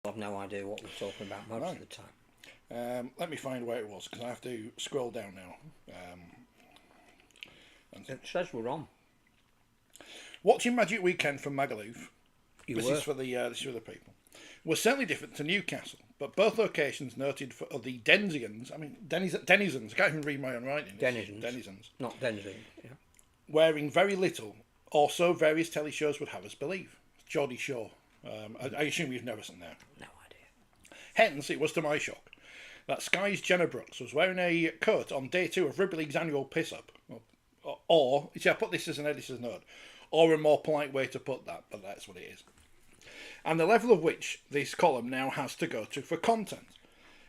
I've no idea what we're talking about most of the time. Let me find where it was, because I have to scroll down now. It says we're on. Watching Magic Weekend from Magaluf. This were. is for the people. Was certainly different to Newcastle, but both locations noted for the denizens. I mean, denizens. I can't even read my own writing. Denizens. Not denizens. Yeah. Wearing very little, or so various telly shows would have us believe. Geordie Shaw. I assume you've never seen that. No idea. Hence, it was to my shock that Sky's Jenna Brooks was wearing a coat on day 2 of Rugby League's annual piss-up. Or, see, I put this as an editor's note, or a more polite way to put that, but that's what it is. And the level of which this column now has to go to for content.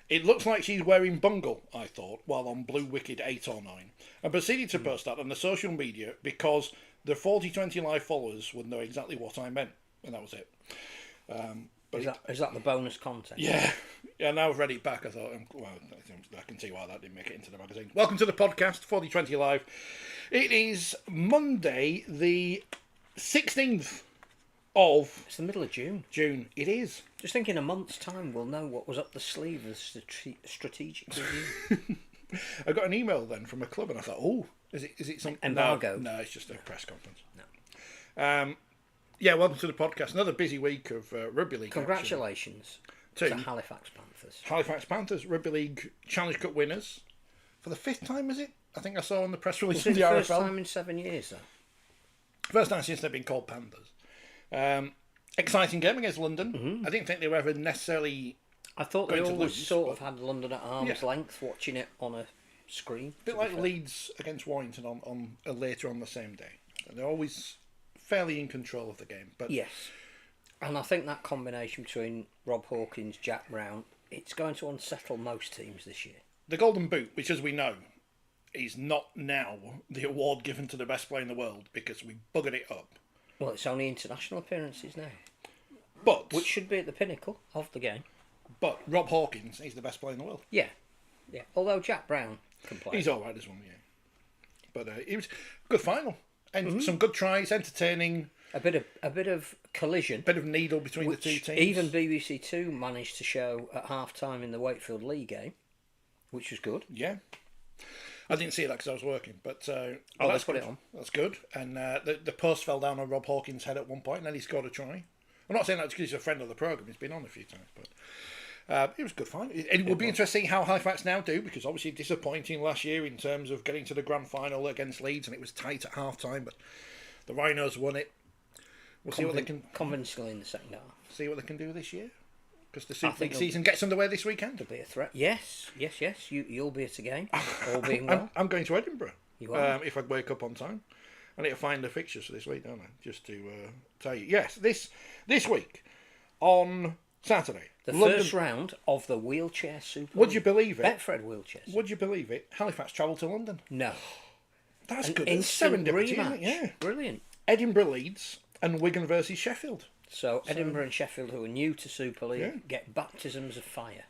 It looks like she's wearing bungle, I thought, while on Blue Wicked 8 or 9, and proceeded to post that on the social media because the Forty20 live followers would know exactly what I meant, and that was it. Is that the bonus content? Yeah. Now I've read it back, I thought, well, I can see why that didn't make it into the magazine. Welcome to the podcast, Forty20 Live. It is Monday, the 16th of... It's the middle of June. June, it is. Just think in a month's time we'll know what was up the sleeve of the strategic review. I got an email then from a club and I thought, oh, is it something... Embargo? No, it's just a press conference. No. Yeah, welcome to the podcast. Another busy week of Rugby League. Congratulations to Halifax Panthers. Halifax Panthers, Rugby League Challenge Cup winners. For the 5th time, is it? I think I saw on the press release Was of the it RFL. the first time in 7 years, though? First time since they've been called Panthers. Exciting game against London. Mm-hmm. I didn't think they were ever necessarily... I thought they always sort of had London at arm's length, watching it on a screen. A bit like Leeds against Warrington on later on the same day. They're always fairly in control of the game. But yes. And I think that combination between Rob Hawkins, Jack Brown, it's going to unsettle most teams this year. The Golden Boot, which as we know, is not now the award given to the best player in the world because we buggered it up. Well, it's only international appearances now. But which should be at the pinnacle of the game. But Rob Hawkins is the best player in the world. Yeah. Although Jack Brown can play. He's all right as well, yeah. But it was a good final. And some good tries, entertaining. A bit of collision. Bit of needle between the two teams. Even BBC Two managed to show at half-time in the Wakefield League game, which was good. Yeah. I didn't see that because I was working, but they put it on. That's good. And the post fell down on Rob Hawkins' head at one point, and then he scored a try. I'm not saying that because he's a friend of the programme. He's been on a few times, but it was a good fight. It would be interesting how Halifax now do, because obviously disappointing last year in terms of getting to the grand final against Leeds, and it was tight at half time, but the Rhinos won it. We'll see what they can convincingly in the second half. See what they can do this year, because the Super League season gets underway this weekend. To be a threat. Yes. You'll be at a game. All being well. I'm going to Edinburgh. You are. If I wake up on time. I need to find the fixtures for this week, don't I? Just to tell you. Yes, this week on Saturday. The first round of the Wheelchair Super Would you believe it? Betfred Wheelchair Super. Would you believe it? Halifax travelled to London. No. That's good. Instant serendipity, rematch. isn't it? Yeah. Brilliant. Edinburgh Leeds and Wigan versus Sheffield. So Edinburgh and Sheffield, who are new to Super League, get baptisms of fire.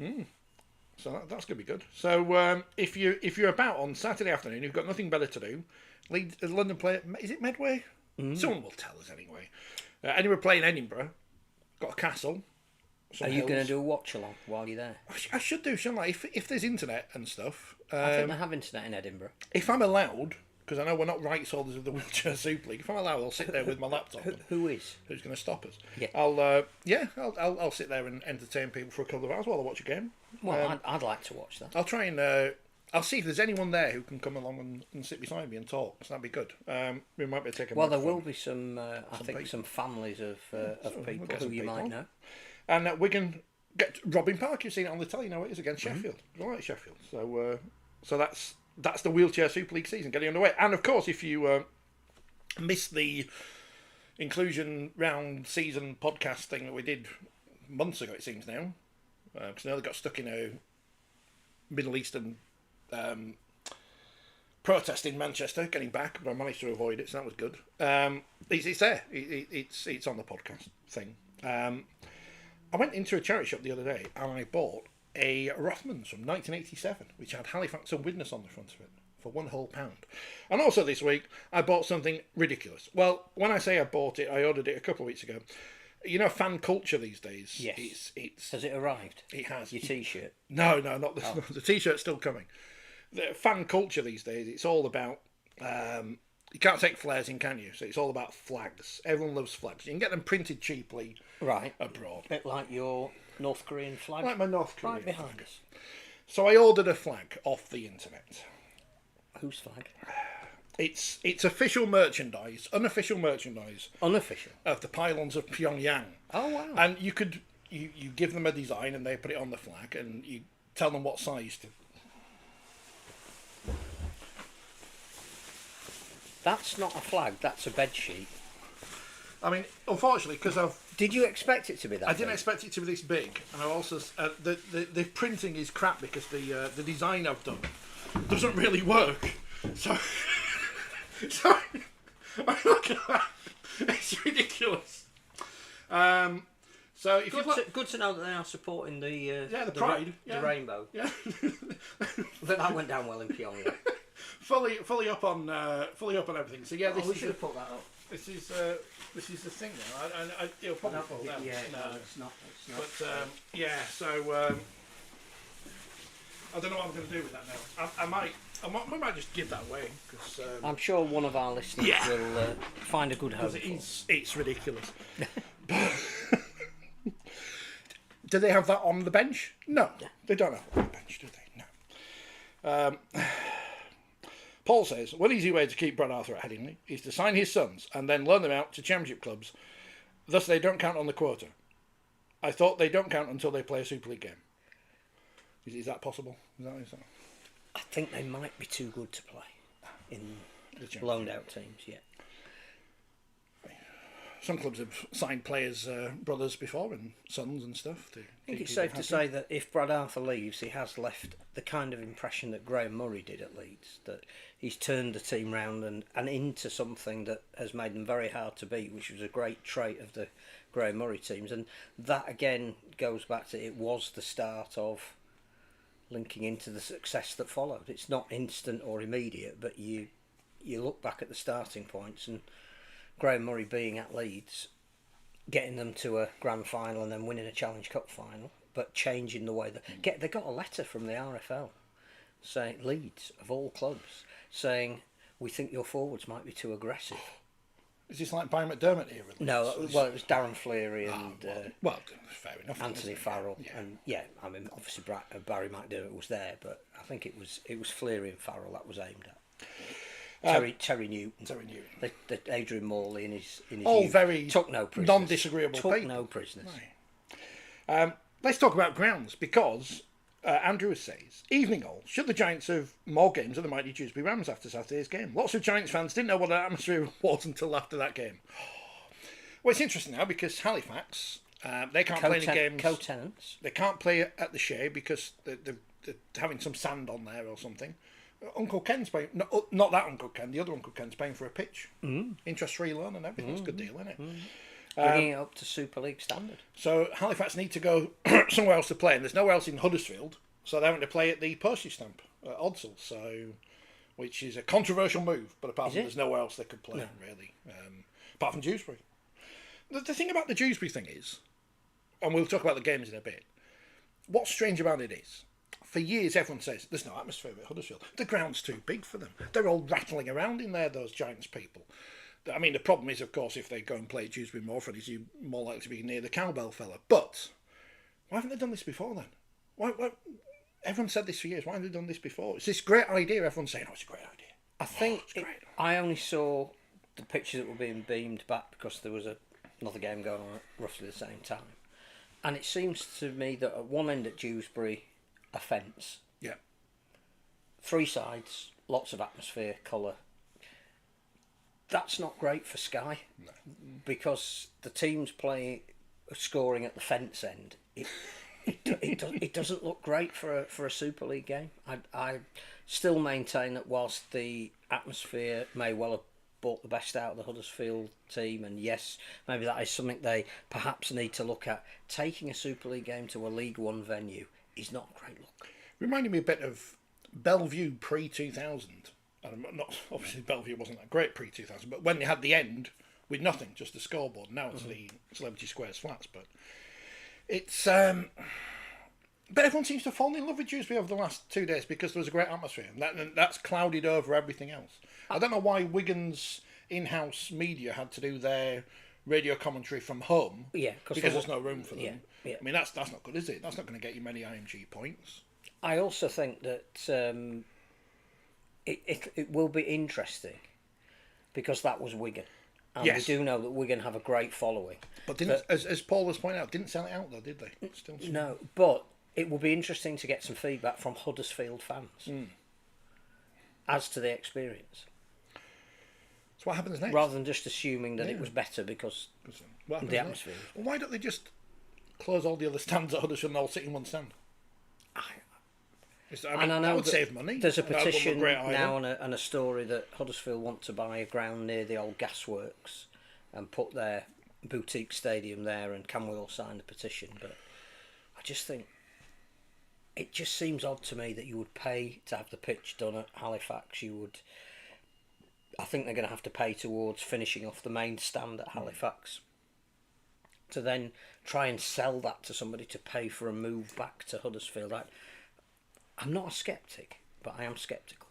So that's going to be good. So if you're about on Saturday afternoon, you've got nothing better to do. Leeds, London play. Is it Medway? Someone will tell us anyway. Edinburgh play in Edinburgh. Got a castle. Are you going to do a watch along while you're there? I should do, shouldn't I? If there's internet and stuff. I think they have internet in Edinburgh. If I'm allowed, because I know we're not rights holders of the Wheelchair Super League. If I'm allowed, I'll sit there with my laptop. Who is? Who's going to stop us? Yeah. I'll sit there and entertain people for a couple of hours while I watch a game. Well, I'd like to watch that. I'll try and I'll see if there's anyone there who can come along and sit beside me and talk. So that'd be good. We might be taking. Well, there will be some. I think some families of people who you might know. And Wigan get Robin Park. You've seen it on the telly. You know it is against Sheffield. I like Sheffield. So that's the Wheelchair Super League season getting underway. And of course, if you missed the inclusion round season podcast thing that we did months ago, it seems now, because now they got stuck in a Middle Eastern protest in Manchester, getting back, but I managed to avoid it, so that was good. It's there. It's on the podcast thing. I went into a charity shop the other day and I bought a Rothmans from 1987, which had Halifax and Widnes on the front of it for £1 whole. And also this week, I bought something ridiculous. Well, when I say I bought it, I ordered it a couple of weeks ago. You know, fan culture these days. Yes. It's Has it arrived? It has. Your T-shirt? No, not the, the T-shirt's still coming. The fan culture these days, it's all about... you can't take flares in, can you? So it's all about flags. Everyone loves flags. You can get them printed cheaply abroad. A bit like your North Korean flag. Like my North Korean right behind flag. us. So I ordered a flag off the internet. Whose flag? It's official merchandise, unofficial merchandise. Unofficial? Of the pylons of Pyongyang. Oh, wow. And you could you give them a design and they put it on the flag and you tell them what size to... That's not a flag, that's a bedsheet. I mean, unfortunately, because I've... Did you expect it to be that I didn't big? expect it to be this big, and I also the printing is crap because the design I've done doesn't really work. So I mean, look at that, it's ridiculous. So if Good to know that they are supporting the pride, the rainbow. Yeah. But that went down well in Pyongyang. fully up on everything. So yeah, We should have put that up. This is the thing now. It'll probably fall down. Yeah, no, it's not. But yeah, so I don't know what I'm going to do with that now. We might just give that away because I'm sure one of our listeners will find a good home. It's ridiculous. Do they have that on the bench? No, they don't have it on the bench, do they? No. Paul says, one easy way to keep Brad Arthur at Headingley is to sign his sons and then loan them out to championship clubs. Thus they don't count on the quota. I thought they don't count until they play a Super League game. Is that possible? Is that... I think they might be too good to play in loaned out teams, yeah. Some clubs have signed players' brothers before and sons and stuff. I think it's safe to say that if Brad Arthur leaves, he has left the kind of impression that Graham Murray did at Leeds, that he's turned the team round and into something that has made them very hard to beat, which was a great trait of the Graham Murray teams. And that, again, goes back to it was the start of linking into the success that followed. It's not instant or immediate, but you look back at the starting points and Graham Murray being at Leeds, getting them to a grand final and then winning a Challenge Cup final, but changing the way that... They got a letter from the RFL saying, Leeds, of all clubs, saying, we think your forwards might be too aggressive. Is this like Barry McDermott here? No, well, it was Darren Fleary and fair enough. Anthony Farrell. Yeah. And I mean, obviously Barry McDermott was there, but I think it was Fleary and Farrell that was aimed at. Terry Newton. The Adrian Morley in his all youth very took no prisoners. non-disagreeable Took people. no prisoners. Right. Let's talk about grounds because Andrew says, evening all, should the Giants have more games than the mighty Dewsbury Rams after Saturday's game? Lots of Giants fans didn't know what the atmosphere was until after that game. Well, it's interesting now because Halifax, they can't play any games. Co-tenants. They can't play at the Shea because they're having some sand on there or something. Uncle Ken's paying, not that Uncle Ken, the other Uncle Ken's paying for a pitch. Interest-free loan and everything. It's a good deal, isn't it? Bringing it up to Super League standard. So Halifax need to go somewhere else to play, and there's nowhere else in Huddersfield, so they're having to play at the postage stamp at Odsall, which is a controversial move, but apart from there's nowhere else they could play, really, apart from Dewsbury. The thing about the Dewsbury thing is, and we'll talk about the games in a bit, what's strange about it is, for years everyone says, there's no atmosphere at Huddersfield. The ground's too big for them. They're all rattling around in there, those Giants people. I mean, the problem is, of course, if they go and play at Dewsbury Moorford, is you're more likely to be near the cowbell fella. But why haven't they done this before then? Why everyone said this for years. Why haven't they done this before? It's this great idea. Everyone's saying, it's a great idea. I think I only saw the pictures that were being beamed back because there was another game going on at roughly the same time. And it seems to me that at one end at Dewsbury, a fence. Yeah. 3 sides, lots of atmosphere, colour. That's not great for Sky. No. Because the teams scoring at the fence end. It doesn't look great for a Super League game. I still maintain that whilst the atmosphere may well have brought the best out of the Huddersfield team, and yes, maybe that is something they perhaps need to look at, taking a Super League game to a League One venue is not a great look. Reminding me a bit of Bellevue pre-2000. Not obviously Bellevue wasn't that great pre-2000, but when they had the end with nothing, just the scoreboard. Now it's the Celebrity Squares flats, but it's. But everyone seems to have fallen in love with Dewsbury over the last 2 days because there was a great atmosphere, and that's clouded over everything else. I don't know why Wigan's in-house media had to do their radio commentary from home. Yeah, because there's no room for them. Yeah, yeah. I mean, that's not good, is it? That's not going to get you many IMG points. I also think that it will be interesting because that was Wigan. And Yes. we do know that Wigan have a great following. But as Paul has pointed out, didn't sell it out though, did they? Still No, but it will be interesting to get some feedback from Huddersfield fans as to the experience. So what happens next? Rather than just assuming that it was better because What happens the next? atmosphere. Well, why don't they just close all the other stands at Huddersfield and all sit in one stand? I know that would save money. There's a And that wouldn't petition look great either. now and a story that Huddersfield want to buy a ground near the old gasworks and put their boutique stadium there, and can we all sign the petition? But I just think it just seems odd to me that you would pay to have the pitch done at Halifax. I think they're going to have to pay towards finishing off the main stand at Halifax to then try and sell that to somebody to pay for a move back to Huddersfield. I'm not a sceptic, but I am sceptical.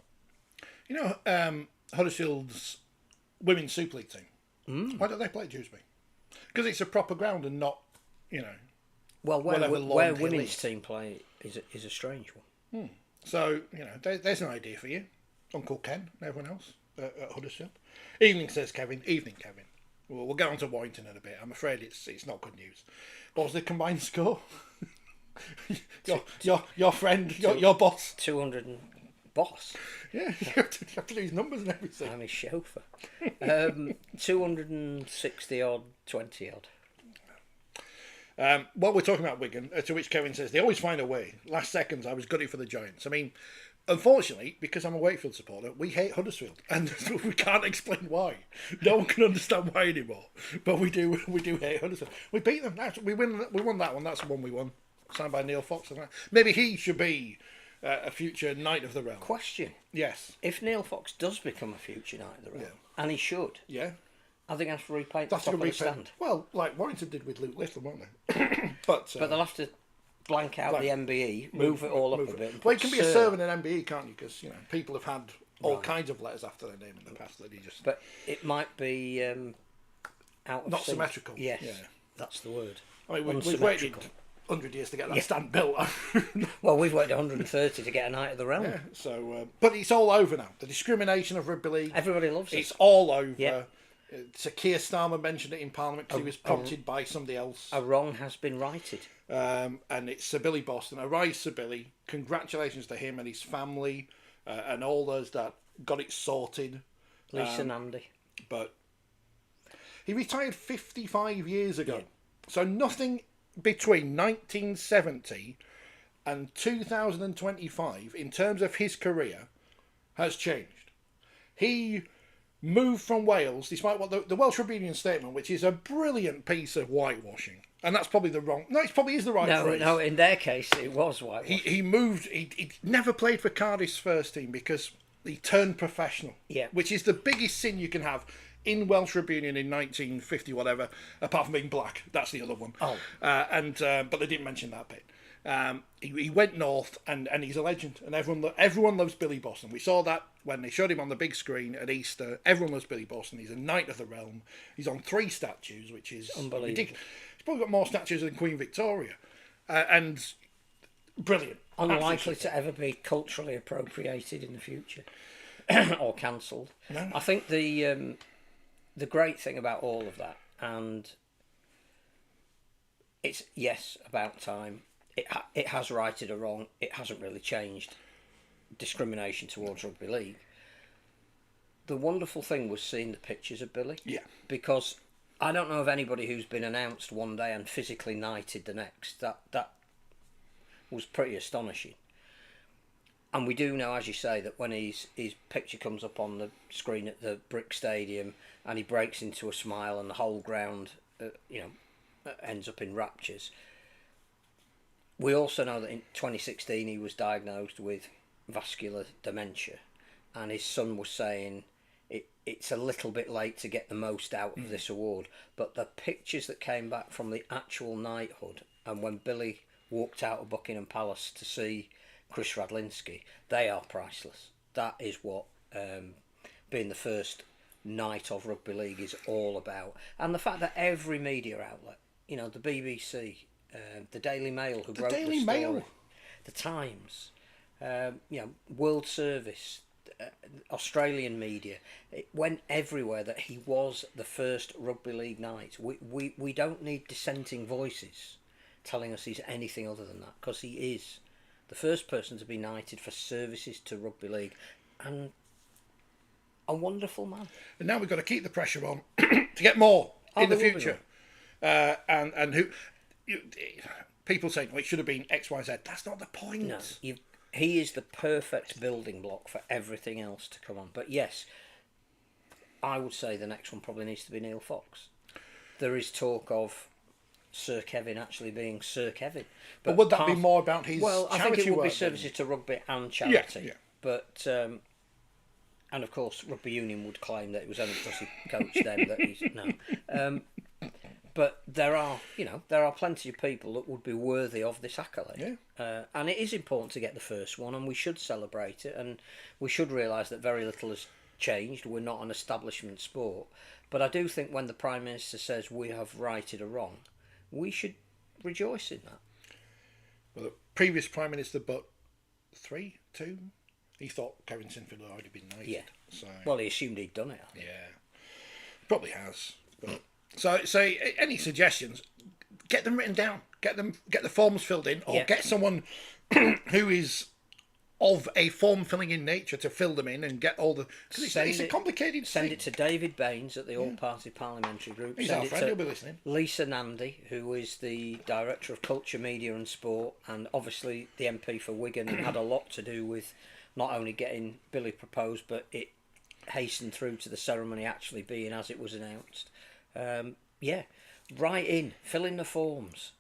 You know, Huddersfield's Women's Super League team. Why don't they play at Dewsbury? Because it's a proper ground and not, Well, whatever where lawn women's it is. team play is a strange one. So, there's an idea for you. Uncle Ken and everyone else at Huddersfield. Evening, says Kevin. Evening, Kevin. We'll get on to Warrington in a bit. I'm afraid it's not good news. What was the combined score? your friend, your boss. 200 and boss. Yeah, you have to do his numbers and everything. I'm his chauffeur. 260 odd, 20 odd. While we're talking about Wigan, to which Kevin says they always find a way. Last seconds, I was gutted for the Giants. I mean, unfortunately, because I'm a Wakefield supporter, we hate Huddersfield, and we can't explain why. No one can understand why anymore. But we do hate Huddersfield. We beat them. We won that one. That's the one we won. Signed by Neil Fox. Maybe he should be a future Knight of the Realm. Question. Yes. If Neil Fox does become a future Knight of the Realm, and he should, Yeah. I think I have to repaint the That's top a of the stand. Well, like Warrington did with Luke Little, won't they? But But they'll have to blank out the MBE, move it all up a bit. And Well, put it can be a Sir. servant in MBE, can't you? Because people have had all kinds of letters after their name in the past that you just But it might be out of not sync. symmetrical. Yes, Yeah. that's the word. I mean, we've waited Unsymmetrical. 100 years to get that stand built. Well, we've waited 130 to get a Knight of the Realm. Yeah, so, but it's all over now. The discrimination of rugby league. Everybody loves It's it. all over. Yeah. Sir Keir Starmer mentioned it in Parliament because he was prompted by somebody else. A wrong has been righted. And it's Sir Billy Boston. Arise, Sir Billy. Congratulations to him and his family and all those that got it sorted. Lisa Nandy. But he retired 55 years ago. Yeah. So nothing between 1970 and 2025 in terms of his career has changed. He moved from Wales, despite what the Welsh Rugby Union statement, which is a brilliant piece of whitewashing. And that's probably the wrong... No, it probably is the right phrase. No, in their case, it was white. He moved... He never played for Cardiff's first team because he turned professional. Yeah. Which is the biggest sin you can have in Welsh Rugby Union in 1950, whatever, apart from being black. That's the other one. Oh. But they didn't mention that bit. He went north and he's a legend. And everyone loves Billy Boston. We saw that when they showed him on the big screen at Easter. Everyone loves Billy Boston. He's a Knight of the Realm. He's on 3 statues, which is Unbelievable. ridiculous. He's probably got more statues than Queen Victoria. And brilliant. Unlikely to ever be culturally appropriated in the future or cancelled. No. I think the great thing about all of that, and it's, yes, about time. It has righted a wrong. It hasn't really changed discrimination towards rugby league. The wonderful thing was seeing the pictures of Billy. Yeah. Because I don't know of anybody who's been announced one day and physically knighted the next. That was pretty astonishing. And we do know, as you say, that when his picture comes up on the screen at the Brick Stadium and he breaks into a smile and the whole ground, ends up in raptures. We also know that in 2016 he was diagnosed with vascular dementia, and his son was saying it's a little bit late to get the most out of this award, but the pictures that came back from the actual knighthood and when Billy walked out of Buckingham Palace to see Chris Radlinski, they are priceless. That is what being the first night of rugby league is all about. And the fact that every media outlet, the BBC, the Daily Mail, who wrote the story, the Times, World Service, Australian media, it went everywhere that he was the first rugby league knight. We don't need dissenting voices telling us he's anything other than that, because he is the first person to be knighted for services to rugby league, and a wonderful man. And now we've got to keep the pressure on to get more in the future. And who people saying, well, it should have been X, Y, Z. That's not the point. No, he is the perfect building block for everything else to come on. But yes, I would say the next one probably needs to be Neil Fox. There is talk of Sir Kevin actually being Sir Kevin. But would that be more about his charity work? Well, I think it would be services to rugby and charity. Yeah. But, and of course, Rugby Union would claim that it was only because he coached them that he's... No. But there are plenty of people that would be worthy of this accolade. Yeah. And it is important to get the first one, and we should celebrate it, and we should realise that very little has changed. We're not an establishment sport. But I do think when the Prime Minister says we have righted a wrong, we should rejoice in that. Well, the previous Prime Minister, but 2, he thought Kevin Sinfield had already been knighted. Yeah. So, well, he assumed he'd done it. Yeah. Probably has. But, so any suggestions, get them written down. Get the forms filled in, or get someone who is of a form filling in nature to fill them in and get all the... Because it's a complicated Send thing. it to David Baines at the All Party Parliamentary Group. He's Send our it friend, to he'll be listening. Lisa Nandy, who is the Director of Culture, Media and Sport, and obviously the MP for Wigan, and had a lot to do with not only getting Billy proposed, but it hastened through to the ceremony actually being as it was announced. Write in, fill in the forms.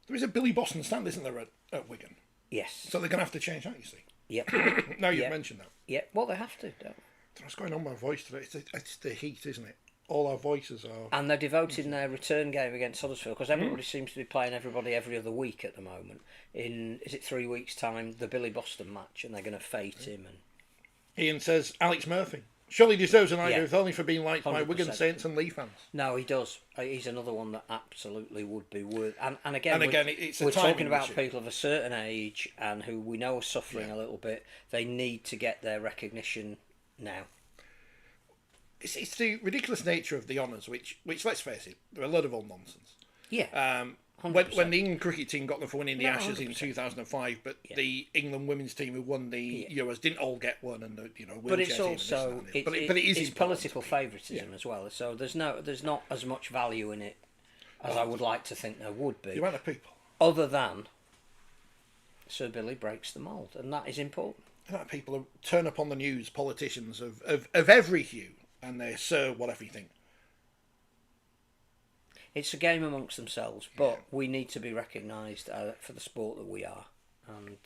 There is a Billy Boston stand, isn't there, at Wigan? Yes. So they're going to have to change that, you see. Yep. Now you've mentioned that. Yeah, well, they have to, don't they? What's going on with my voice today? It's the heat, isn't it? All our voices are... And they're devoting their return game against Huddersfield, because everybody seems to be playing everybody every other week at the moment. In, is it 3 weeks' time, the Billy Boston match, and they're going to fate him. And Ian says, Alex Murphy. Surely deserves an idea, if only for being liked by 100%. Wigan Saints and Lee fans. No, he does. He's another one that absolutely would be worth... And again, it's a we're talking timing about issue. people of a certain age and who we know are suffering a little bit. They need to get their recognition now. It's the ridiculous nature of the honours, which let's face it, they're a lot of old nonsense. Yeah. When the England cricket team got them for winning the No, Ashes 100%. in 2005, but the England women's team who won the Euros didn't all get one, and But it's wheelchair team and also this, that, but it is it's important. political favouritism as well. So there's not as much value in it as I would like to think there would be. The amount of people, other than Sir Billy breaks the mould, and that is important. the amount of people who turn up on the news, politicians of every hue, and they're Sir whatever you think. It's a game amongst themselves, but we need to be recognised for the sport that we are. And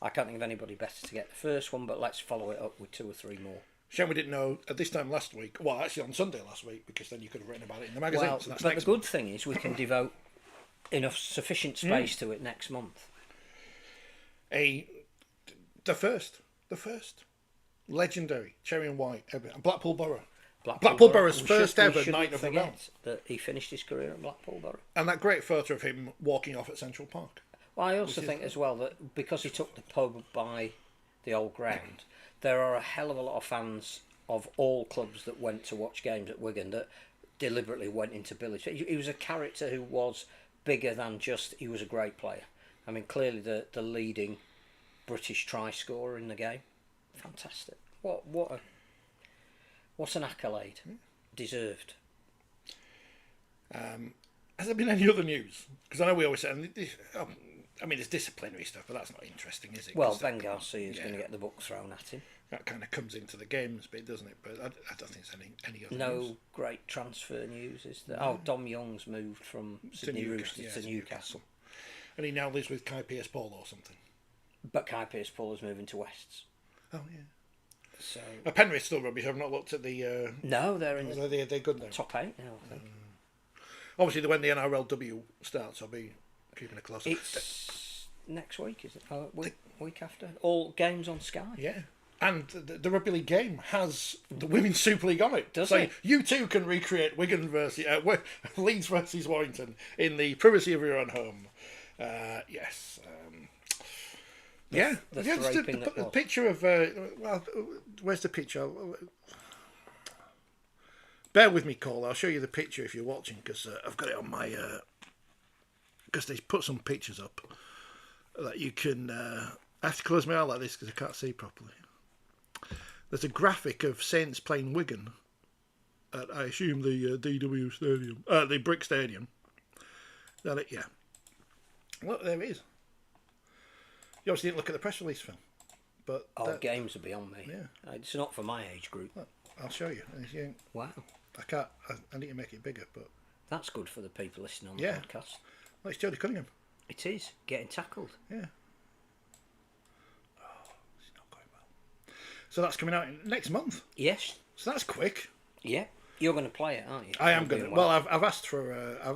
I can't think of anybody better to get the first one, but let's follow it up with 2 or 3 more. Shame we didn't know at this time last week. Well, actually on Sunday last week, because then you could have written about it in the magazine. Well, So that's but the next good thing is we can devote enough sufficient space to it next month. The first legendary Cherry and White Blackpool Borough. Blackpool Borough's We first should- we ever shouldn't Knight of the Realm. forget that he finished his career at Blackpool Borough. And that great photo of him walking off at Central Park. Well, I also think as well that because he took the pub by the old ground, there are a hell of a lot of fans of all clubs that went to watch games at Wigan that deliberately went into Billy's. He was a character who was bigger than just he was a great player. I mean, clearly the leading British try scorer in the game. Fantastic. What an accolade. Deserved. Has there been any other news? Because I know we always say, I mean, it's disciplinary stuff, but that's not interesting, is it? Well, Ben Garcia is going to get the book thrown at him. That kind of comes into the games bit, doesn't it? But I don't think there's any other No news. great transfer news, is there? Oh, Dom Young's moved from Sydney Roosters to Newcastle. And he now lives with Kai Pearce-Paul or something. But Kai Pearce-Paul is moving to Wests. Oh, yeah. So Penrith's still rubbish. I've not looked at the... no, they're in the they're good now. top 8 now, I think. Obviously, when the NRLW starts, I'll be keeping a close eye. It's next week, is it? Oh, week after? All games on Sky. Yeah. And the Rugby League game has the Women's Super League on it. Does so it? You too can recreate Wigan versus Leeds versus Warrington in the privacy of your own home. Yes. The thraping that the was. picture of... where's the picture? Bear with me, Cole. I'll show you the picture if you're watching, because I've got it on my... Because they put some pictures up that you can... I have to close my eye like this because I can't see properly. There's a graphic of Saints playing Wigan at, I assume, the DW Stadium, the Brick Stadium. Yeah. Look, there it is. You obviously didn't look at the press release, Phil. But games are beyond me. Yeah. It's not for my age group. Look, I'll show you. Wow. I can't. I need to make it bigger, but That's good for the people listening on the Yeah. podcast. well, it's Jodie Cunningham. It is. Getting tackled. Yeah. Oh, it's not going well. So that's coming out next month. Yes. So that's quick. Yeah. You're going to play it, aren't you? I am You're going to. doing Well, I've asked for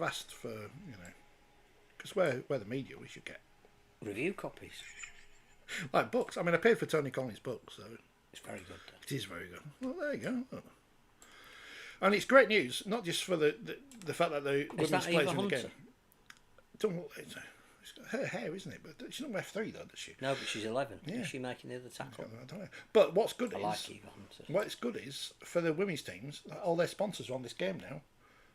because we're the media, we should get Review copies. like books. I mean, I paid for Tony Collins' book, so It's very good. it is very good. Well, there you go. Oh. And it's great news, not just for the fact that the women's that players Eva in the Hunter? game. Don't look, it's got her hair, isn't it? But she's not F3 though, does she? No, but she's 11. Yeah. Is she making the other tackle? I don't know. But what's good I is like Eva Hunter. what's good is for the women's teams, all their sponsors are on this game now.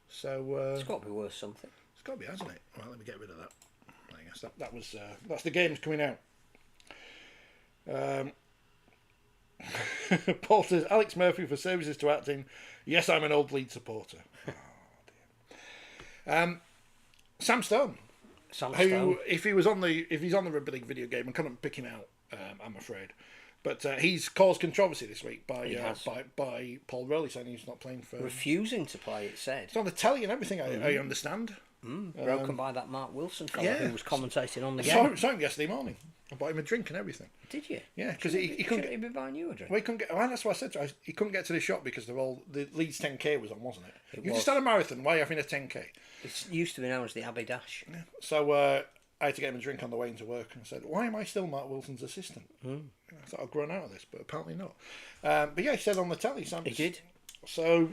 So It's got to be worth something. it's got to be, hasn't it? Right, let me get rid of that. I guess that was that's the games coming out. Paul says Alex Murphy for services to acting. Yes, I'm an old Leeds supporter. Oh, dear. Sam Stone, Sam who Stone. if he's on the Rugby League video game, I couldn't pick him out. I'm afraid, but he's caused controversy this week He has. by Paul Rowley saying he's not playing for. Refusing to play, it said. It's on the telly and everything. I understand. Broken by that Mark Wilson fellow yeah. who was commentating on the I game. saw him yesterday morning. I bought him a drink and everything. Did you? Yeah, because he couldn't. Shouldn't he be buying you a drink? Well, he couldn't get. Well, that's what I said to him. He couldn't get to the shop because the Leeds 10K was on, wasn't it? It You was. just had a marathon. Why are you having a 10K? It used to be known as the Abbey Dash. Yeah. So I had to get him a drink on the way into work, and I said, "Why am I still Mark Wilson's assistant?" I thought I'd grown out of this, but apparently not. But yeah, he said on the telly, Sam. He did. So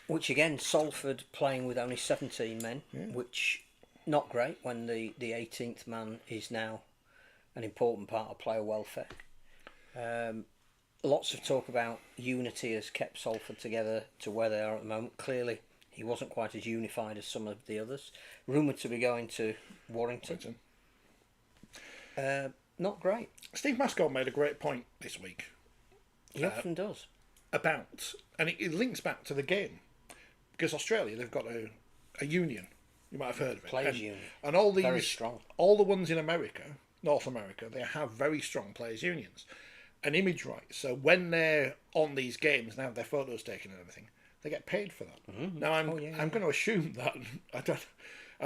Which again, Salford playing with only 17 men, which not great when the 18th man is now an important part of player welfare. Lots of talk about unity has kept Salford together to where they are at the moment. Clearly, he wasn't quite as unified as some of the others. Rumoured to be going to Warrington. Not great. Steve Mascott made a great point this week He often does. about, and it links back to the game, because Australia, they've got a union. You might have heard of it. Players' and, union. And all these, Very strong. all the ones in America, North America, they have very strong players' unions and image rights. So when they're on these games, now their photos taken and everything, they get paid for that. Now I'm going to assume that I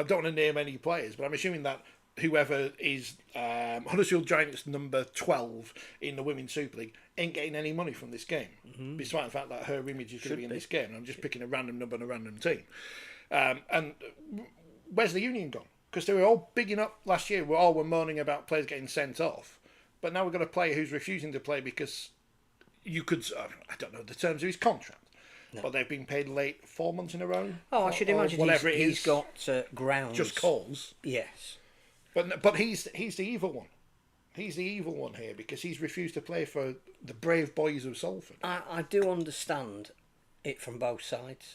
don't want to name any players, but I'm assuming that whoever is Huddersfield Giants number 12 in the Women's Super League ain't getting any money from this game, despite the fact that her image is going to be in this game. And I'm just picking a random number and a random team. And where's the union gone? Because they were all bigging up last year. We all were moaning about players getting sent off. But now we've got a player who's refusing to play because you could... I don't know the terms of his contract. No. But they've been paid late 4 months in a row. Oh, I should imagine whatever he's got grounds. Just calls. Yes. But he's the evil one. He's the evil one here because he's refused to play for the brave boys of Salford. I do understand it from both sides.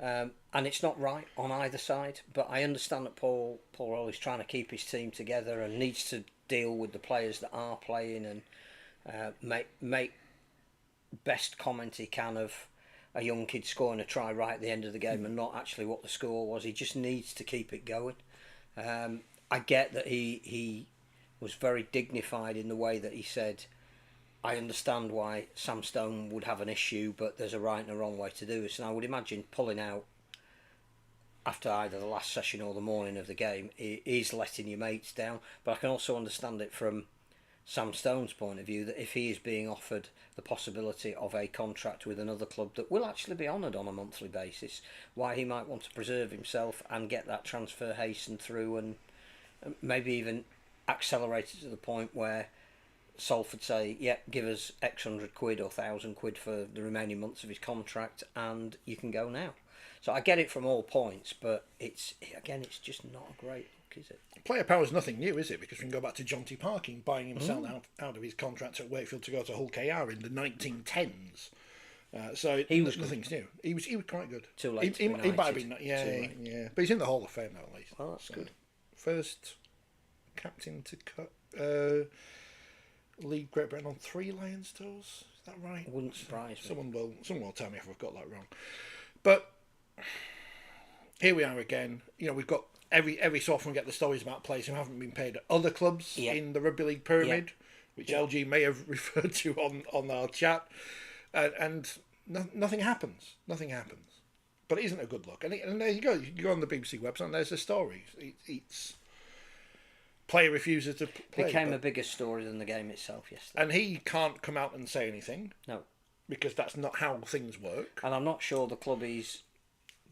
And it's not right on either side. But I understand that Paul Rowley's trying to keep his team together and needs to deal with the players that are playing and make best comment he can of a young kid scoring a try right at the end of the game and not actually what the score was. He just needs to keep it going. I get that he was very dignified in the way that he said, I understand why Sam Stone would have an issue, but there's a right and a wrong way to do this. And I would imagine pulling out after either the last session or the morning of the game is letting your mates down. But I can also understand it from Sam Stone's point of view, that if he is being offered the possibility of a contract with another club that will actually be honoured on a monthly basis, why he might want to preserve himself and get that transfer hastened through and maybe even accelerate it to the point where Salford say, yeah, give us X £100 or £1,000 for the remaining months of his contract and you can go now. So I get it from all points, but it's just not a great look, is it? Player power is nothing new, is it? Because we can go back to Jonty Parkin buying himself out of his contract at Wakefield to go to Hull KR in the 1910s. So nothing's new. He was quite good. Too late. He might have been, yeah. But he's in the Hall of Fame now, at least. Well, that's good. First captain to cut lead Great Britain on 3 Lions tours. Is that right? Wouldn't surprise me. Someone will tell me if I've got that wrong. But here we are again. We've got every so often we get the stories about players who haven't been paid at other clubs in the Rugby League pyramid, which LG may have referred to on our chat, and nothing happens. Nothing happens. But it isn't a good look. And there you go. You go on the BBC website and there's the story. It's player refuses to play. Became a bigger story than the game itself yesterday. And he can't come out and say anything. No. Because that's not how things work. And I'm not sure the club he's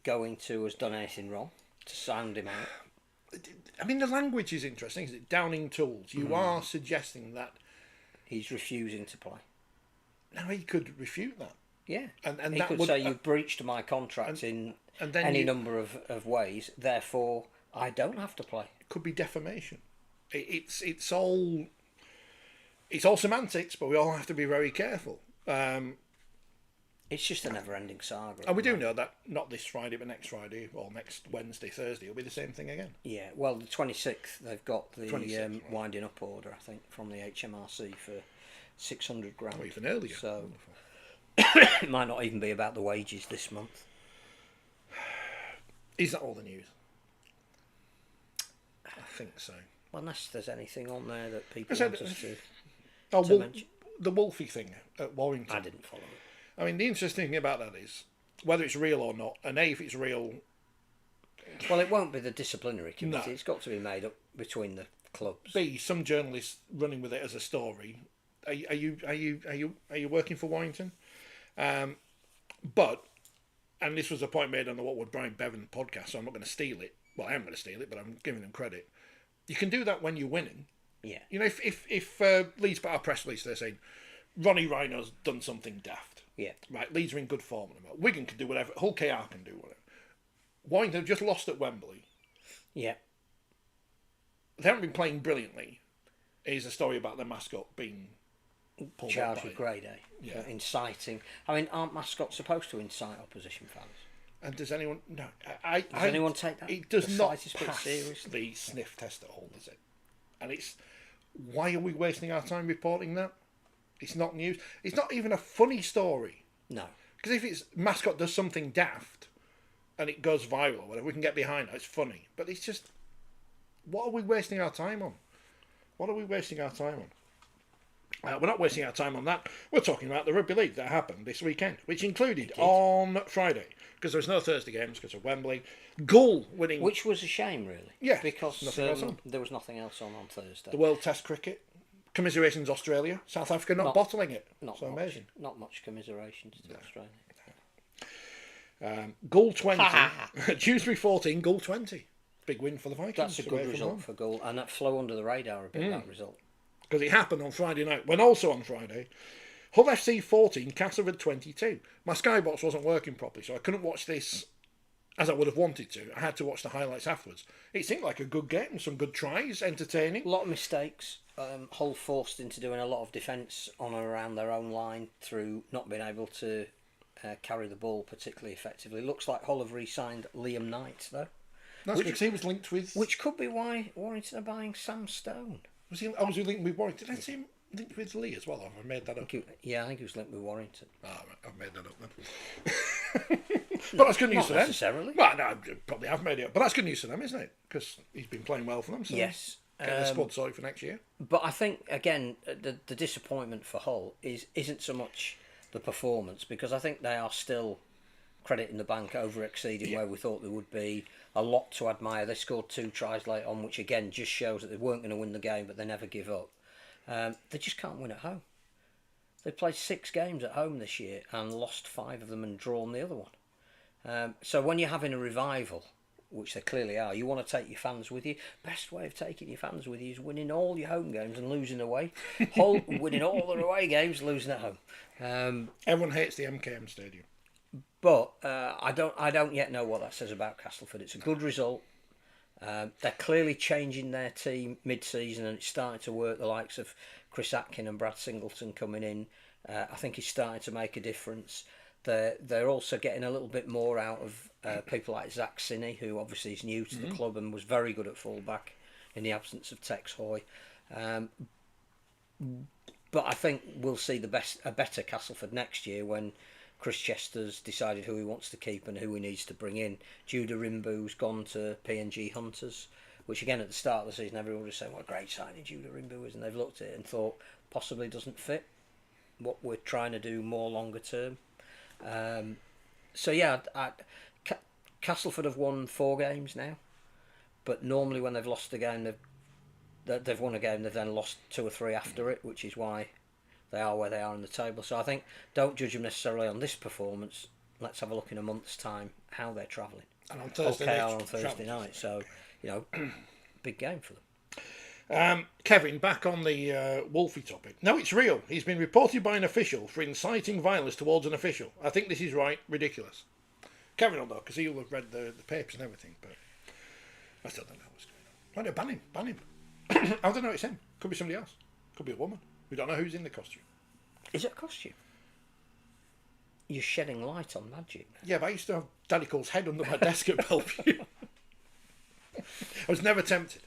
going to has done anything wrong to sound him out. I mean, the language is interesting, isn't it? Downing tools. You are suggesting that he's refusing to play. Now he could refute that. Yeah, and he could say you've breached my contract in any number of ways. Therefore, I don't have to play. It could be defamation. It's all semantics, but we all have to be very careful. It's just a never-ending saga. And we do know that not this Friday, but next Friday or next Wednesday, Thursday, it'll be the same thing again. Yeah, well, the 26th, they've got the winding up order, I think, from the HMRC for £600. Or even earlier. So it might not even be about the wages this month. Is that all the news? I think so. Well, unless there's anything on there that people want us to mention. The Wolfie thing at Warrington. I didn't follow it. I mean, the interesting thing about that is whether it's real or not, and if it's real. Well, it won't be the disciplinary committee. No. It's got to be made up between the clubs. B, some journalists running with it as a story. Are you working for Warrington? But, and this was a point made on the What Would Brian Bevan podcast, so I'm not going to steal it. Well, I am going to steal it, but I'm giving them credit. You can do that when you're winning. Yeah. If Leeds put our press release, they're saying Ronnie Rhino's done something daft. Yeah. Right, Leeds are in good form at the moment. Wigan can do whatever. Hull KR can do whatever. Warrington have just lost at Wembley. Yeah. They haven't been playing brilliantly. Here's a story about their mascot being pulled charged with grade A for inciting. I mean, aren't mascots supposed to incite opposition fans? And does anyone... No. Does anyone take that? It does not pass the sniff test at all, does it? And it's... Why are we wasting our time reporting that? It's not news. It's not even a funny story. No. Because if it's mascot does something daft and it goes viral or whatever, we can get behind it. It's funny. But it's just... What are we wasting our time on? What are we wasting our time on? We're not wasting our time on that. We're talking about the Rugby League that happened this weekend, which included on Friday, because there was no Thursday games because of Wembley. Gull winning... Which was a shame, really. Yeah. Because there was nothing else on Thursday. The World Test Cricket. Commiserations Australia. South Africa not bottling it. Amazing. Not much commiserations to Australia. Gull 20. Dewsbury 14, Gull 20. Big win for the Vikings. That's a good result for Gull, and that flew under the radar a bit, that result. Because it happened on Friday night, when also on Friday, Hull FC 14, Castleford 22. My Skybox wasn't working properly, so I couldn't watch this as I would have wanted to. I had to watch the highlights afterwards. It seemed like a good game, some good tries, entertaining. A lot of mistakes. Hull forced into doing a lot of defence on and around their own line through not being able to carry the ball particularly effectively. Looks like Hull have re-signed Liam Knight though. That's because he was linked with. Which could be why Warrington are buying Sam Stone. Was he? Oh, was he linked with Warrington? Did I see him linked with Lee as well? Have I made that up? I think he was linked with Warrington. Ah, right, I've made that up then. But that's good news Not for them. necessarily. Well, no, I probably have made it up, but that's good news for them, isn't it? Because he's been playing well for them. So Yes. get the squad sorted for next year. But I think again the disappointment for Hull isn't so much the performance, because I think they are still credit in the bank, over exceeding where we thought they would be. A lot to admire. They scored 2 tries late on, which again just shows that they weren't going to win the game, but they never give up. They just can't win at home. They played 6 games at home this year and lost 5 of them and drawn the other one. So when you're having a revival, which they clearly are, you want to take your fans with you. Best way of taking your fans with you is winning all your home games and losing away. Hull winning all their away games, losing at home. Everyone hates the MKM Stadium. But I don't yet know what that says about Castleford. It's a good result. They're clearly changing their team mid-season, and it's starting to work. The likes of Chris Atkin and Brad Singleton coming in, I think it's starting to make a difference. They're also getting a little bit more out of people like Zach Sinney, who obviously is new to the club and was very good at fullback in the absence of Tex Hoy. But I think we'll see a better Castleford next year when Chris Chester's decided who he wants to keep and who he needs to bring in. Judah Rimbu's gone to PNG Hunters, which again at the start of the season everyone was saying what a great signing Judah Rimbu is, and they've looked at it and thought possibly doesn't fit what we're trying to do more longer term. So yeah, Castleford have won 4 games now, but normally when they've lost a game, they've won a game, they've then lost 2 or 3 after it, which is why they are where they are in the table. So I think don't judge them necessarily on this performance. Let's have a look in a month's time how they're travelling. And on Thursday okay, night. on Thursday night. So big game for them. Kevin, back on the Wolfie topic. No, it's real. He's been reported by an official for inciting violence towards an official. I think this is right. Ridiculous. Kevin will know, because he'll have read the papers and everything, but I still don't know what's going on. Why don't ban him? I don't know, it's him. Could be somebody else. Could be a woman. We don't know who's in the costume. Is it a costume? You're shedding light on magic. Yeah, but I used to have Daddy Cole's head under my desk at Bellevue. I was never tempted.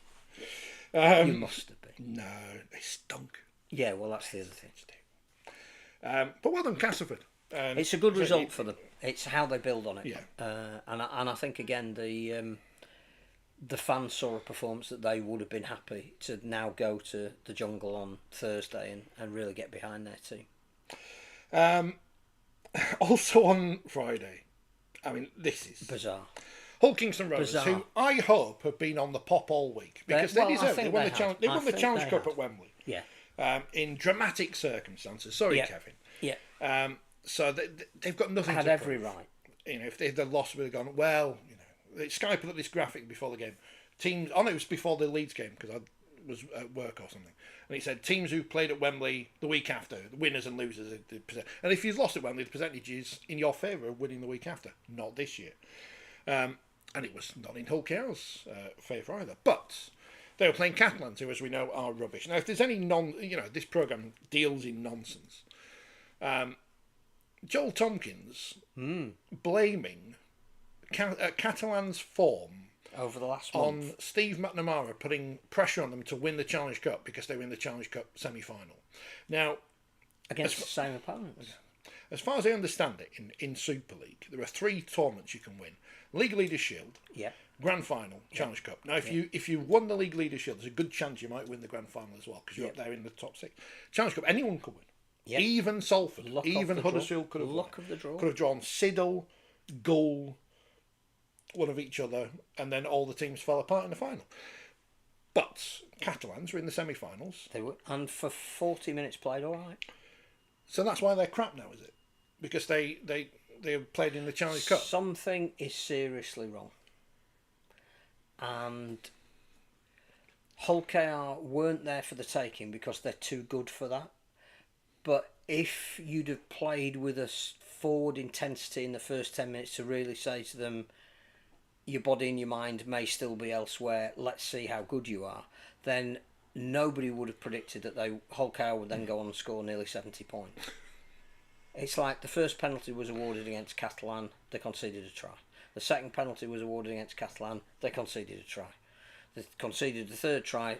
You must have been. No, they stunk. Yeah, well, that's the other thing. But well done, Castleford. It's a good result for them. It's how they build on it. Yeah. And I think, again, the fans saw a performance that they would have been happy to now go to the jungle on Thursday and really get behind their team. Also on Friday, I mean, this is bizarre. Hull Kingston Rovers, Bizarre. who I hope have been on the pop all week, because they deserve it. They won the challenge. They won the Challenge Cup at Wembley. Yeah. In dramatic circumstances. Sorry, Yeah. Kevin. Yeah. So they've got nothing. Had to every prove. right. If they'd lost, we'd have gone, well, Sky put up this graphic before the game. Teams, it was before the Leeds game, because I was at work or something. And it said teams who played at Wembley the week after, the winners and losers. And if you've lost at Wembley, the percentage is in your favour of winning the week after. Not this year. And it was not in Hull KR's favour either. But they were playing Catalans, who, as we know, are rubbish. Now, if there's any this programme deals in nonsense. Joel Tompkins blaming Catalans' form over the last on month. Steve McNamara putting pressure on them to win the Challenge Cup because they were in the Challenge Cup semi-final. Now, Against the same opponents. as far as I understand it, in Super League, there are 3 tournaments you can win: League Leaders Shield, Yeah. Grand Final, Challenge Cup. Now, if you won the League Leaders Shield, there's a good chance you might win the Grand Final as well, because you're up there in the top 6. Challenge Cup, anyone could win. Yep. Even Salford, Luck even of the Huddersfield could have Luck won. of the draw. Could have drawn Siddle, Gull, one of each other, and then all the teams fell apart in the final. But Catalans were in the semi-finals. They were, and for 40 minutes played all right. So that's why they're crap now, is it? Because they played in the Challenge Cup. Something is seriously wrong. And Hull KR weren't there for the taking because they're too good for that. But if you'd have played with a forward intensity in the first 10 minutes to really say to them, your body and your mind may still be elsewhere, let's see how good you are, then nobody would have predicted that Hull KR would then go on and score nearly 70 points. It's like the first penalty was awarded against Catalan, they conceded a try. The second penalty was awarded against Catalan, they conceded a try. They conceded the third try,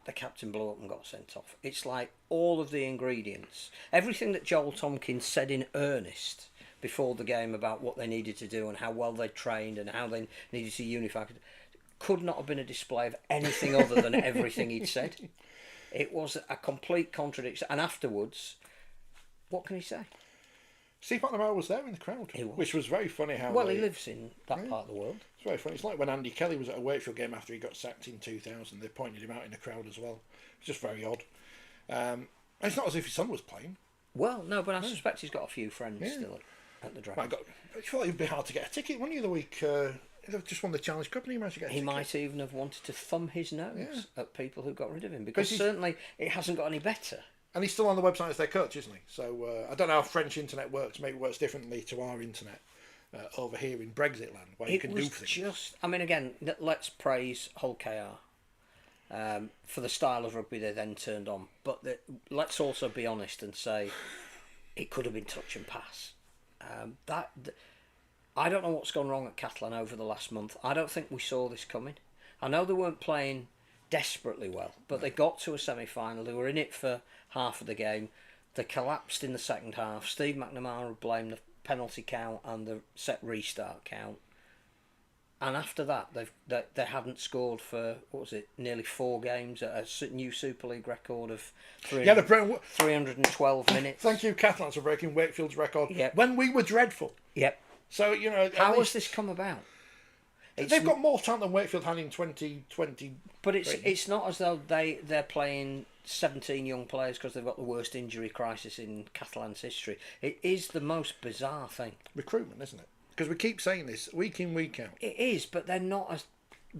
the captain blew up and got sent off. It's like all of the ingredients, everything that Joel Tompkins said in earnest before the game about what they needed to do and how well they trained and how they needed to unify, could not have been a display of anything other than everything he'd said. It was a complete contradiction. And afterwards, what can he say? Steve McNamara was there in the crowd, which was very funny. How he lives in that part of the world. It's very funny. It's like when Andy Kelly was at a Wakefield game after he got sacked in 2000. They pointed him out in the crowd as well. It's just very odd. It's not as if his son was playing. Well, no, but I suspect he's got a few friends still at the draft. I thought it'd be hard to get a ticket, wouldn't you, the week? Just won the Challenge Cup and he managed to get a ticket. He might even have wanted to thumb his nose at people who got rid of him, because certainly it hasn't got any better. And he's still on the website as their coach, isn't he? So I don't know how French internet works. Maybe it works differently to our internet over here in Brexit land, where you can do things. I mean, again, let's praise Hull KR for the style of rugby they then turned on. But let's also be honest and say it could have been touch and pass. I don't know what's gone wrong at Catalan over the last month. I don't think we saw this coming. I know they weren't playing desperately well, but they got to a semi-final. They were in it for half of the game. They collapsed in the second half. Steve McNamara blamed the penalty count and the set restart count. And after that, they hadn't scored for, nearly 4 games, at a new Super League record of 312 minutes. Thank you, Catalans, for breaking Wakefield's record when we were dreadful. Yep. So, how has this come about? They've got more talent than Wakefield had in 2020. But it's not as though they're playing 17 young players because they've got the worst injury crisis in Catalan's history. It is the most bizarre thing. Recruitment, isn't it? Because we keep saying this week in, week out. It is, but they're not as...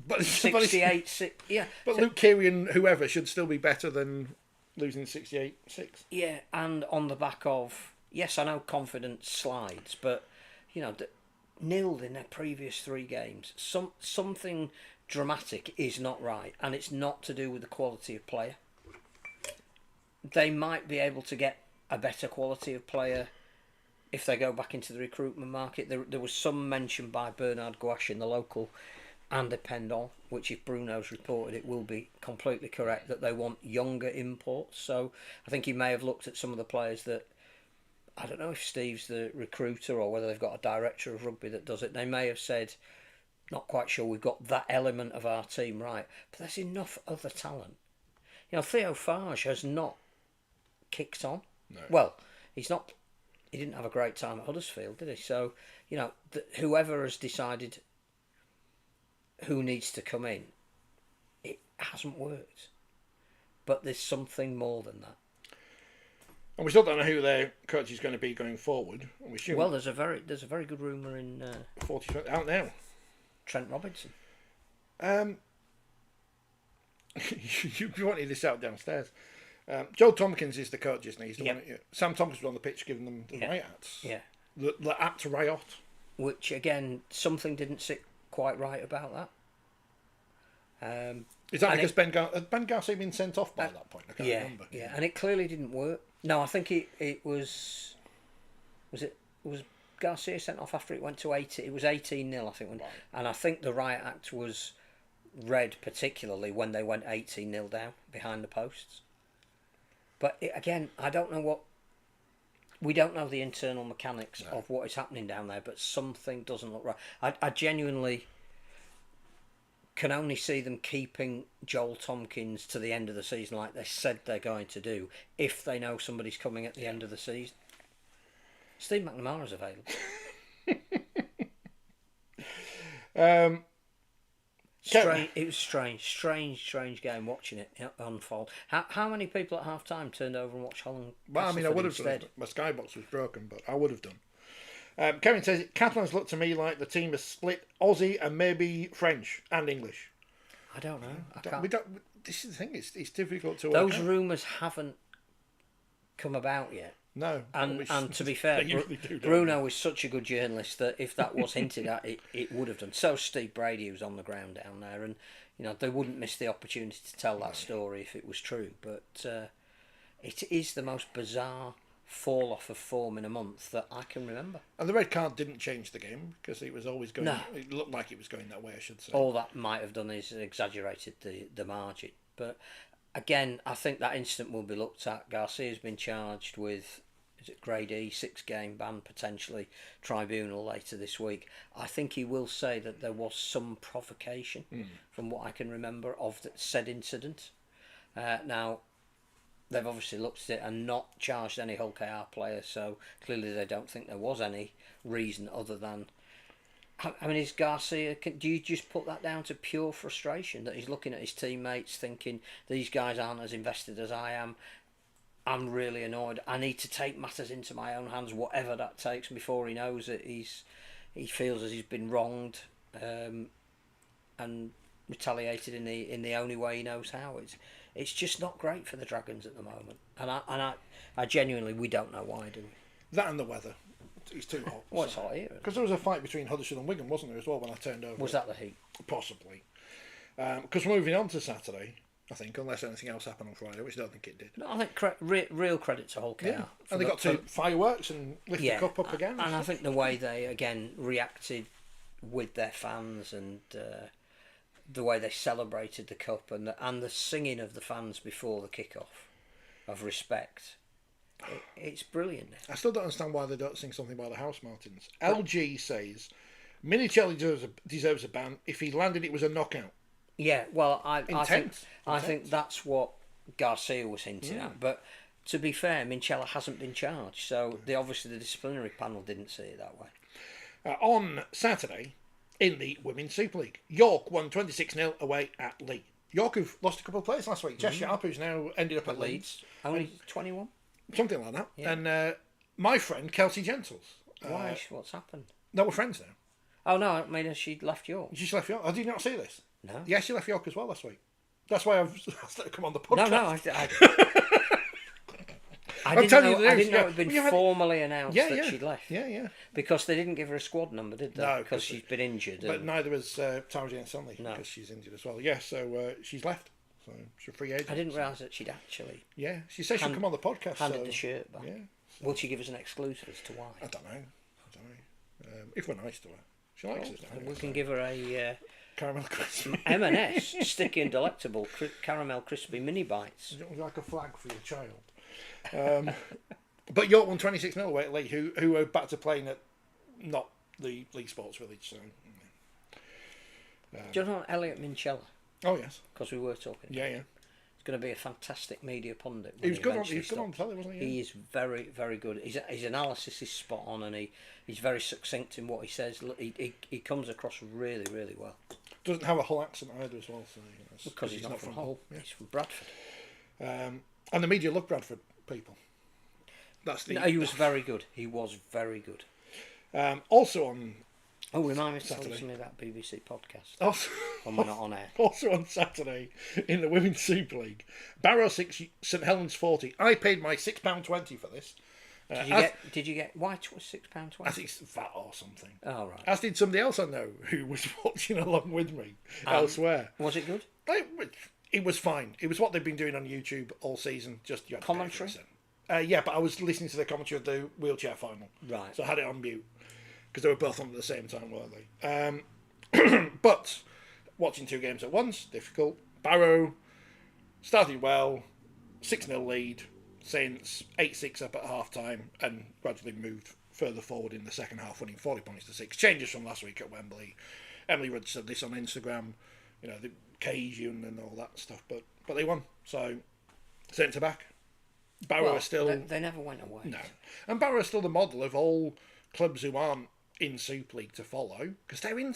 But 68... yeah. But Luke Keary and whoever should still be better than losing 68-6. Yeah, and on the back of... Yes, I know confidence slides, but, nilled in their previous 3 games. Something dramatic is not right, and it's not to do with the quality of player. They might be able to get a better quality of player if they go back into the recruitment market. There was some mention by Bernard Gouache in the local Independent, which if Bruno's reported it will be completely correct, that they want younger imports. So I think he may have looked at some of the players that, I don't know if Steve's the recruiter or whether they've got a director of rugby that does it. They may have said, not quite sure we've got that element of our team right, but there's enough other talent. Theo Farge has not kicked on. No. Well, he didn't have a great time at Huddersfield, did he? So, whoever has decided who needs to come in, it hasn't worked. But there's something more than that. And we still don't know who their coach is going to be going forward. Well, there's a very good rumour in 40 out now. Trent Robinson. You wanted this out downstairs. Joe Tompkins is the coach, isn't he? He's the one. Sam Tompkins was on the pitch giving them the riots. Yeah. The act riot. Which again, something didn't sit quite right about that. Is that because Ben Garcia been sent off by that point? I can't remember. Yeah, and it clearly didn't work. No, I think it was Garcia sent off after it went to 80. It was 18-0, I think, and I think the riot act was read particularly when they went 18-0 down behind the posts. But again, I don't know we don't know the internal mechanics of what is happening down there, but something doesn't look right. I genuinely can only see them keeping Joel Tompkins to the end of the season like they said they're going to do if they know somebody's coming at the end of the season. Steve McNamara's available. It was strange game watching it unfold. How many people at half time turned over and watched Holland? Well, I mean, I would have done. My skybox was broken, but I would have done. Kevin says Catalans look to me like the team is split Aussie and maybe French and English. I don't know. This is the thing. It's difficult to. Those rumours haven't come about yet. No, and to be fair, Bruno is such a good journalist that if that was hinted at, it would have done. So Steve Brady, who's on the ground down there, and they wouldn't miss the opportunity to tell that story if it was true. But it is the most bizarre fall off of form in a month that I can remember. And the red card didn't change the game because it was always going. No. It looked like it was going that way, I should say. All that might have done is exaggerated the margin. But again, I think that incident will be looked at. Garcia's been charged with, is it Grade E, 6-game ban, potentially tribunal later this week. I think he will say that there was some provocation, from what I can remember, of the said incident. Now, they've obviously looked at it and not charged any Hull KR player, so clearly they don't think there was any reason other than... I mean, is Garcia... Do you just put that down to pure frustration, that he's looking at his teammates thinking, these guys aren't as invested as I am, I'm really annoyed, I need to take matters into my own hands, whatever that takes, before he knows that he feels as he's been wronged and retaliated in the only way he knows how. It's just not great for the Dragons at the moment, and I genuinely, we don't know why, do we? That and the weather. It's too hot. Well, it's hot here. Because there was a fight between Huddersfield and Wigan, wasn't there, as well, when I turned over? Was that the heat? Possibly. Because moving on to Saturday, I think, unless anything else happened on Friday, which I don't think it did. No, I think real credit to Hull KR. Yeah. And they got to fireworks and lift the cup up again. And I think the way they, again, reacted with their fans and the way they celebrated the cup and the singing of the fans before the kick-off of respect, it's brilliant. I still don't understand why they don't sing something by the House Martins. LG says Minicelli deserves a ban. If he landed, it was a knockout. Yeah, well, I think that's what Garcia was hinting at. But to be fair, Minchella hasn't been charged, so obviously the disciplinary panel didn't see it that way. On Saturday, in the Women's Super League, York won 26-0 away at Leeds. York have lost a couple of players last week. Jess Sharp, who's now ended up at Leeds. Only 21? Something like that. Yeah. And my friend, Kelsey Gentles. Why? What's happened? They were friends now. Oh, no, I mean, she left York. She left York. I did not see this. No. Yeah, she left York as well last week. That's why I've asked her to come on the podcast. I didn't know it had been formally announced that she'd left. Yeah. Because they didn't give her a squad number, did they? No. Because she's been injured. But neither was Tara Jane Stanley, because she's injured as well. Yeah, so she's left. So she's a free agent. I didn't realise that she'd actually... Yeah, she said she'd come on the podcast. Handed the shirt back. Yeah. So. Will she give us an exclusive as to why? I don't know. If we're nice to her. She likes us. We can give her a... caramel crispy. M&S, sticky and delectable caramel crispy mini bites. Like a flag for your child. But York won 26-0 away at Leigh, who are back to playing at not the League Sports Village. So, do you know Elliot Minchella? Oh yes, because we were talking. Yeah. He's going to be a fantastic media pundit. He was good on telly, wasn't he? He is very, very good. His analysis is spot on, and he's very succinct in what he says. He comes across really, really well. Doesn't have a Hull accent either as well. So, because he's not from Hull. Yeah. He's from Bradford. And the media love Bradford people. He was very good. He was very good. Also on... Oh, remind me to tell you something about BBC podcast. Also, when we're not on air. Also on Saturday, in the Women's Super League, Barrow 6, St Helens 40. I paid my £6.20 for this. Did you get... Why £6.20? I think it's VAT or something. Oh, right. As did somebody else I know who was watching along with me elsewhere. Was it good? It was fine. It was what they've been doing on YouTube all season. Just you had commentary? Yeah, but I was listening to the commentary of the wheelchair final. Right. So I had it on mute. Because they were both on at the same time, weren't they? But watching two games at once, difficult. Barrow started well, 6-0 lead, Saints 8-6 up at half time, and gradually moved further forward in the second half, winning 40 points to 6. Changes from last week at Wembley. Emily Rudd said this on Instagram, the Cajun and all that stuff, but they won. So Saints are back. Barrow are still... They never went away. No. And Barrow are still the model of all clubs who aren't in Super League to follow, because they're in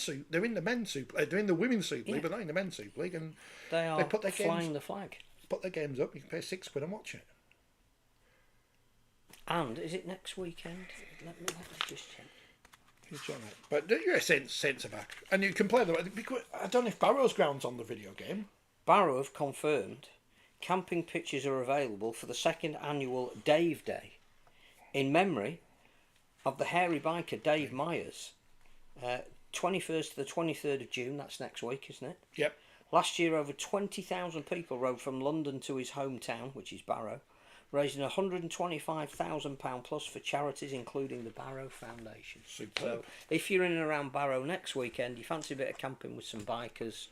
the men's Super League, they're in the women's Super League, but not in the men's Super League, and they put their flying the flag. Put their games up. You can pay £6 and watch it. And is it next weekend? Let me just check. But yeah, Saints are back, and you can play them. I don't know if Barrow's ground's on the video game. Barrow have confirmed camping pitches are available for the second annual Dave Day, in memory of the hairy biker Dave Myers. 21st to the 23rd of June, that's next week, isn't it? Yep. Last year, over 20,000 people rode from London to his hometown, which is Barrow, raising £125,000 plus for charities, including the Barrow Foundation. Superb. So, if you're in and around Barrow next weekend, you fancy a bit of camping with some bikers,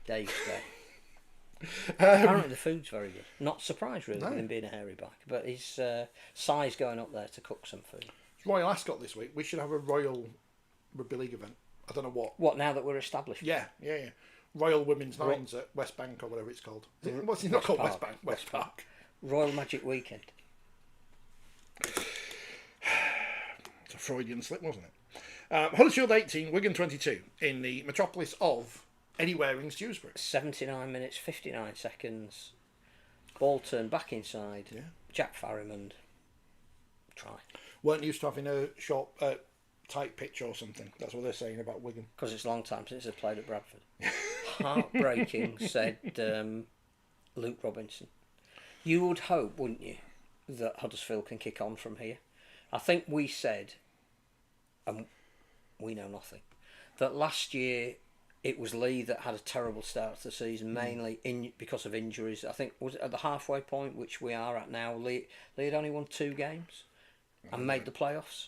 Dave's there. Apparently the food's very good. Not surprised really with him being a hairy biker, but his size going up there to cook some food. It's Royal Ascot this week. We should have a Royal Rugby League event. I don't know what. What, now that we're established? Yeah. Royal Women's Nines at West Bank or whatever it's called. What's it not called? West Bank. West Park. Royal Magic Weekend. It's a Freudian slip, wasn't it? Huddersfield 18, Wigan 22 in the metropolis of anywhere in Dewsbury. 79 minutes, 59 seconds. Ball turned back inside. Yeah. Jack Farrimond. Try. Weren't used to having a short, tight pitch or something. That's what they're saying about Wigan. Because it's a long time since they've played at Bradford. Heartbreaking, said Luke Robinson. You would hope, wouldn't you, that Huddersfield can kick on from here? I think we said, and we know nothing, that last year it was Lee that had a terrible start to the season, mainly because of injuries. I think, was it at the halfway point, which we are at now, Lee had only won 2 games and made the playoffs.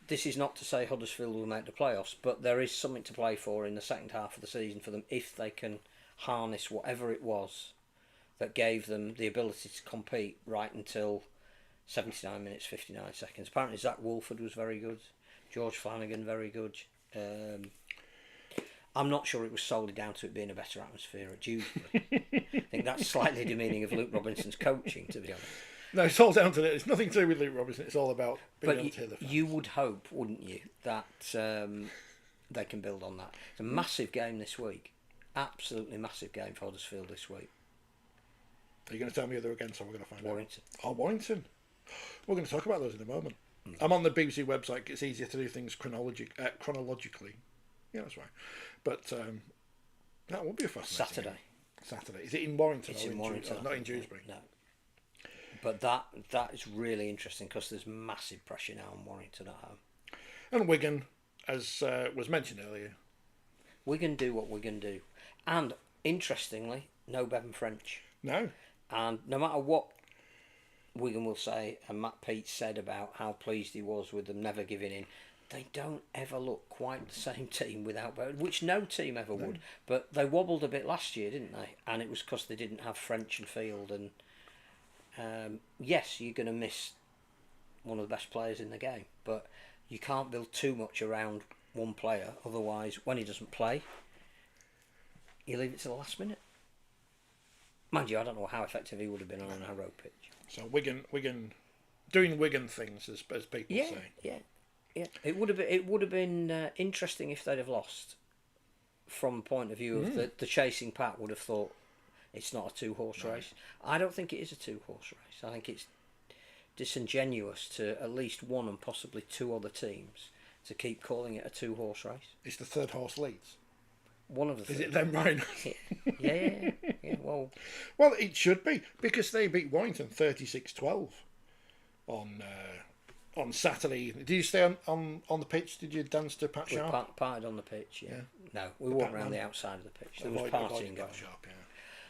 This is not to say Huddersfield will make the playoffs, but there is something to play for in the second half of the season for them if they can harness whatever it was that gave them the ability to compete right until 79 minutes 59 seconds. Apparently Zach Wolford was very good, George Flanagan very good. I'm not sure it was solely down to it being a better atmosphere at Dewsbury. I think that's slightly demeaning of Luke Robinson's coaching, to be honest. No, it's all down to it. It's nothing to do with Luke Robinson. It's all about being able to hear the fans. You would hope, wouldn't you, that they can build on that. It's a massive game this week. Absolutely massive game for Huddersfield this week. Are you going to tell me who they're against, or we're going to find Warrington. out? Oh, Warrington. We're going to talk about those in a moment. I'm on the BBC website. It's easier to do things chronologically. Yeah, that's right. But that would be a fascinating Saturday. Is it in Warrington? It's or in Warrington. Not in Dewsbury. No. But that is really interesting because there's massive pressure now on Warrington at home. And Wigan, as was mentioned earlier. Wigan do what Wigan do. And, interestingly, no Bevan French. No. And no matter what Wigan will say, and Matt Peet said about how pleased he was with them never giving in, they don't ever look quite the same team without Bevan, which no team ever would. But they wobbled a bit last year, didn't they? And it was because they didn't have French and Field. And yes, you're going to miss one of the best players in the game, but you can't build too much around one player. Otherwise, when he doesn't play, you leave it to the last minute. Mind you, I don't know how effective he would have been on a narrow pitch. So Wigan doing Wigan things, as people say. Yeah. It would have been interesting if they'd have lost. From the point of view of the chasing pack, would have thought it's not a 2-horse race. I don't think it is a 2-horse race. I think it's disingenuous to at least one and possibly 2 other teams to keep calling it a 2-horse race. It's the 3rd horse Leeds. One of the. Is it them, Ryan? Yeah. Well, it should be because they beat Warrington 36-12 on Saturday. Did you stay on the pitch? Did you dance to Pat Sharp? We partied on the pitch. Yeah. No, we walked around the outside of the pitch. There was partying going. Sharp, yeah.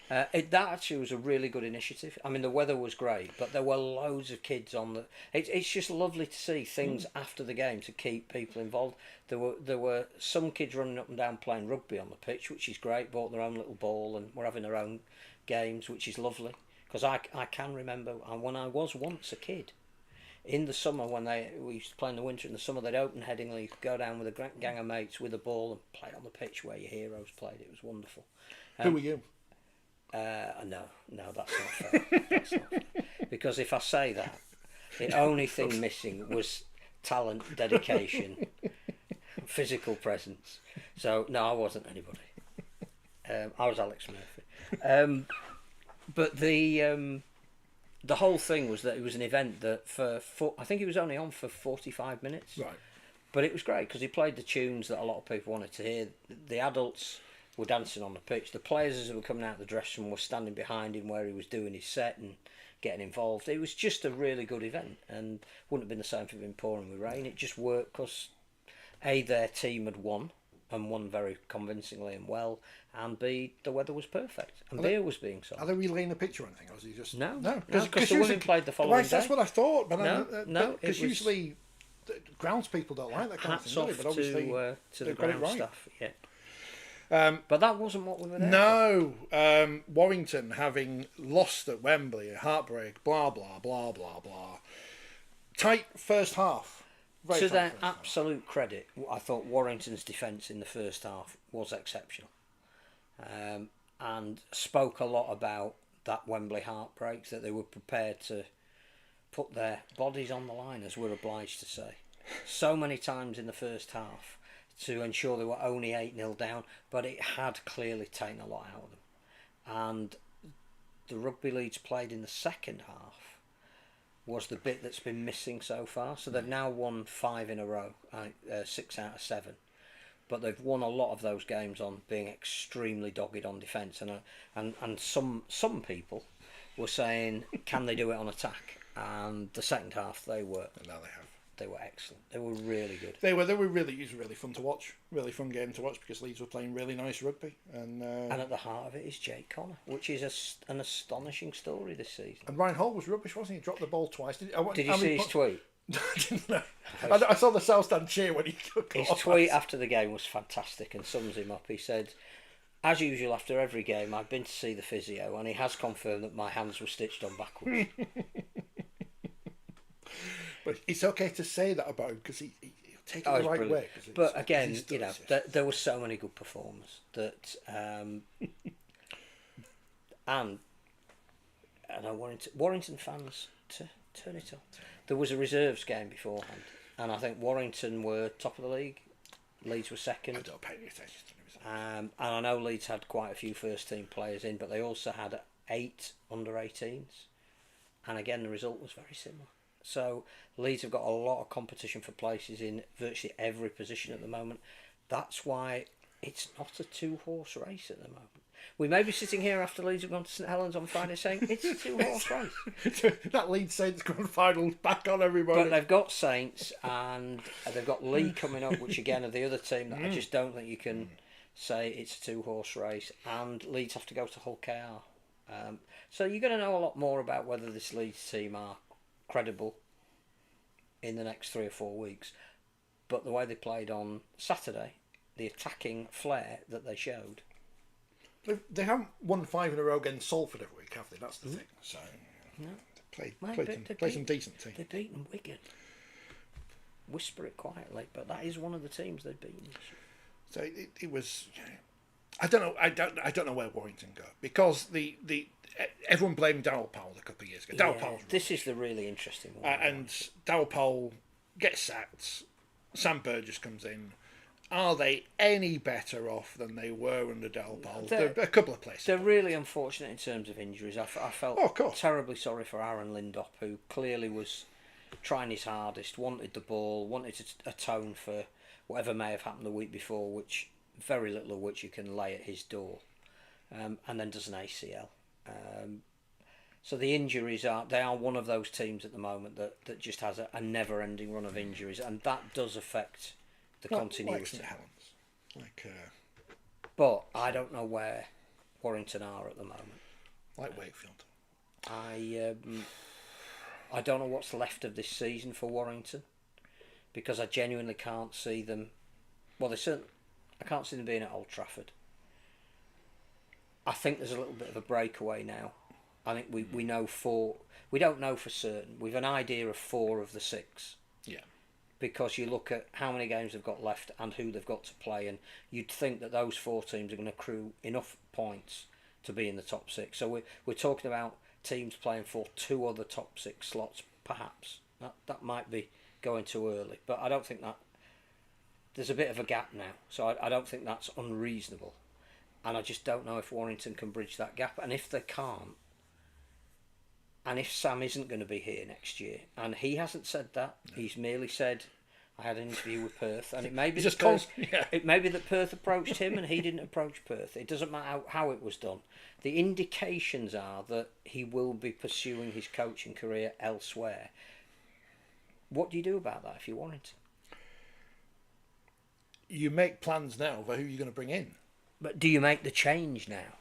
That actually was a really good initiative. I mean, the weather was great, but there were loads of kids on the. It's just lovely to see things after the game to keep people involved. There were some kids running up and down playing rugby on the pitch, which is great. Bought their own little ball and were having their own games, which is lovely. Because I can remember when I was once a kid, in the summer when we used to play in the winter. In the summer they'd open Headingley, go down with a gang of mates with a ball and play on the pitch where your heroes played. It was wonderful. Who were you? No, that's not fair. That's not fair. Because if I say that, the only thing missing was talent, dedication, physical presence. So no, I wasn't anybody. I was Alex Murphy. But the whole thing was that it was an event that I think it was only on for 45 minutes. Right. But it was great because he played the tunes that a lot of people wanted to hear. The adults were dancing on the pitch. The players, as they were coming out of the dressing room, were standing behind him where he was doing his set and getting involved. It was just a really good event, and wouldn't have been the same if it had been pouring with rain. It just worked because their team had won, and won very convincingly and well, and B, the weather was perfect and beer was being sold. Are they relaying the picture or anything, or is he just No, Because the women played the following day. That's what I thought, but No, because usually grounds people don't like that kind of hats thing, off do they? But obviously to the they've got it ground right. staff. Yeah. But that wasn't what we were there. No, Warrington having lost at Wembley, a heartbreak, blah blah blah blah blah. Tight first half. Very To tight their first half. absolute credit, I thought Warrington's defence in the first half was exceptional, and spoke a lot about that Wembley heartbreak, that they were prepared to put their bodies on the line, as we're obliged to say, so many times in the first half to ensure they were only 8-0 down, but it had clearly taken a lot out of them. And the rugby Leeds played in the second half was the bit that's been missing so far. So they've now won 5 in a row, 6 out of 7. But they've won a lot of those games on being extremely dogged on defence, and some people were saying, can they do it on attack? And the second half they were. And now they have. They were excellent. They were really good. They were really. It was really fun to watch. Really fun game to watch because Leeds were playing really nice rugby. And at the heart of it is Jake Connor, which is an astonishing story this season. And Ryan Hall was rubbish, wasn't he? He dropped the ball twice. Did you see his tweet? No. I saw the South Stand cheer when he took his tweet after the game was fantastic and sums him up. He said, as usual after every game, I've been to see the physio and he has confirmed that my hands were stitched on backwards. But it's okay to say that about him because he'll take it the right brilliant. way. But again, there were so many good performers that, and I know Warrington fans to turn it up. There was a reserves game beforehand, and I think Warrington were top of the league. Leeds were second. I don't pay any attention to the results. And I know Leeds had quite a few first team players in, but they also had 8 under 18s, and again the result was very similar. So Leeds have got a lot of competition for places in virtually every position at the moment. That's why it's not a 2-horse race at the moment. We may be sitting here after Leeds have gone to St Helens on Friday saying it's a 2-horse race. That Leeds Saints Grand Final's back on, everybody. But they've got Saints and they've got Lee coming up, which again are the other team that I just don't think you can say it's a 2-horse race. And Leeds have to go to Hull KR. So you're going to know a lot more about whether this Leeds team are credible in the next 3 or 4 weeks. But the way they played on Saturday, the attacking flair that they showed. They haven't won 5 in a row against Salford every week, have they? That's the thing. So No. they played some decent teams. They've beaten Wigan. Whisper it quietly, but that is one of the teams they've beaten. So it was. I don't know. I don't know where Warrington go because the everyone blamed Darryl Powell a couple of years ago. Darryl Powell's this is the really interesting one. and Darryl Powell gets sacked. Sam Burgess comes in. Are they any better off than they were under Darryl Powell? They're a couple of places. They're really unfortunate in terms of injuries. I felt course. terribly sorry for Aaron Lindop, who clearly was trying his hardest, wanted the ball, wanted to atone for whatever may have happened the week before, which very little of which you can lay at his door, and then does an ACL. So the injuries are one of those teams at the moment that just has a never-ending run of injuries, and that does affect the continuity. Like St Helens, but I don't know where Warrington are at the moment. like Wakefield. I don't know what's left of this season for Warrington, because I genuinely can't see them. Well, I can't see them being at Old Trafford. I think there's a little bit of a breakaway now. I think we know 4. We don't know for certain. We've an idea of 4 of the 6. Yeah. Because you look at how many games they've got left and who they've got to play, and you'd think that those 4 teams are going to accrue enough points to be in the top 6. So we're talking about teams playing for 2 other top 6 slots, perhaps. That might be going too early, but I don't think that. There's a bit of a gap now, so I don't think that's unreasonable, and I just don't know if Warrington can bridge that gap, and if they can't, and if Sam isn't going to be here next year, and he hasn't said that, he's merely said, I had an interview with Perth, and it may be it may be that Perth approached him and he didn't approach Perth. It doesn't matter how it was done. The indications are that he will be pursuing his coaching career elsewhere. What do you do about that if you're Warrington? you make plans now for who you're going to bring in. But do you make the change now?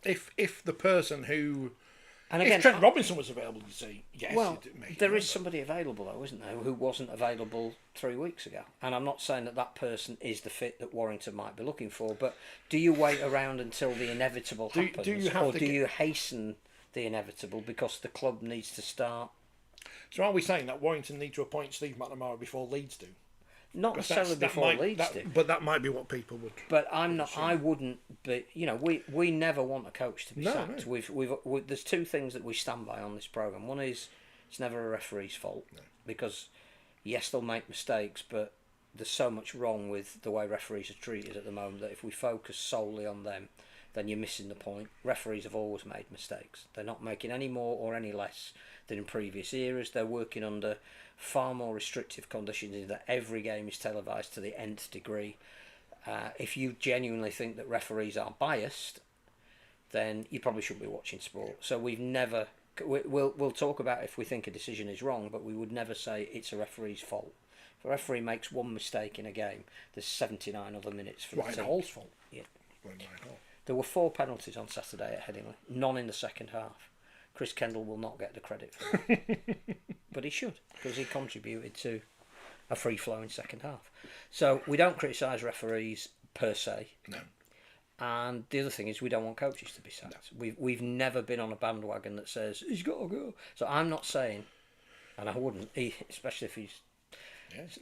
If the person who... And again, if Trent Robinson was available, you'd say, yes. well, you'd there is somebody available, though, isn't there, who wasn't available 3 weeks ago. And I'm not saying that that person is the fit that Warrington might be looking for, but do you wait around until the inevitable happens? Do you hasten the inevitable because the club needs to start? So are we saying that Warrington need to appoint Steve McNamara before Leeds do? Not necessarily before Leeds do. But that might be what people would. But I'm not. I wouldn't be. You know, we never want a coach to be sacked. No. We've there's two things that we stand by on this program. One is it's never a referee's fault because yes, they'll make mistakes, but there's so much wrong with the way referees are treated at the moment that if we focus solely on them, then you're missing the point. Referees have always made mistakes. They're not making any more or any less than in previous eras. They're working under far more restrictive conditions in that every game is televised to the nth degree. If you genuinely think that referees are biased, then you probably shouldn't be watching sport. So we've never... We'll talk about if we think a decision is wrong, but we would never say it's a referee's fault. If a referee makes one mistake in a game, there's 79 other minutes for the team. Ryan Hall's fault. Yeah. There were 4 penalties on Saturday at Headingley, none in the second half. Chris Kendall will not get the credit for that. But he should, because he contributed to a free-flowing second half. So we don't criticise referees per se. No. And the other thing is we don't want coaches to be sacked. No. We've never been on a bandwagon that says, he's got to go. So I'm not saying, and I wouldn't, especially if he's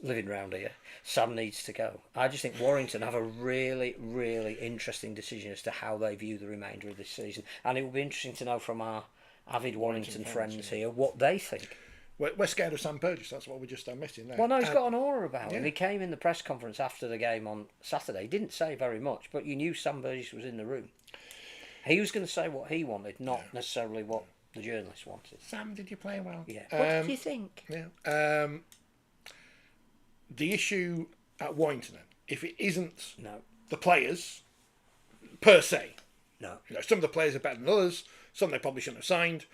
living round here, Sam needs to go. I just think Warrington have a really, really interesting decision as to how they view the remainder of this season. And it will be interesting to know from our avid Warrington friends here what they think. We're scared of Sam Burgess, that's what we're just missing there. Well, no, he's got an aura about him. He came in the press conference after the game on Saturday. He didn't say very much, but you knew Sam Burgess was in the room. He was going to say what he wanted, not necessarily what the journalist wanted. Sam, did you play well? Yeah. What did you think? Yeah. The issue at Warrington, if it isn't the players per se, some of the players are better than others, some they probably shouldn't have signed,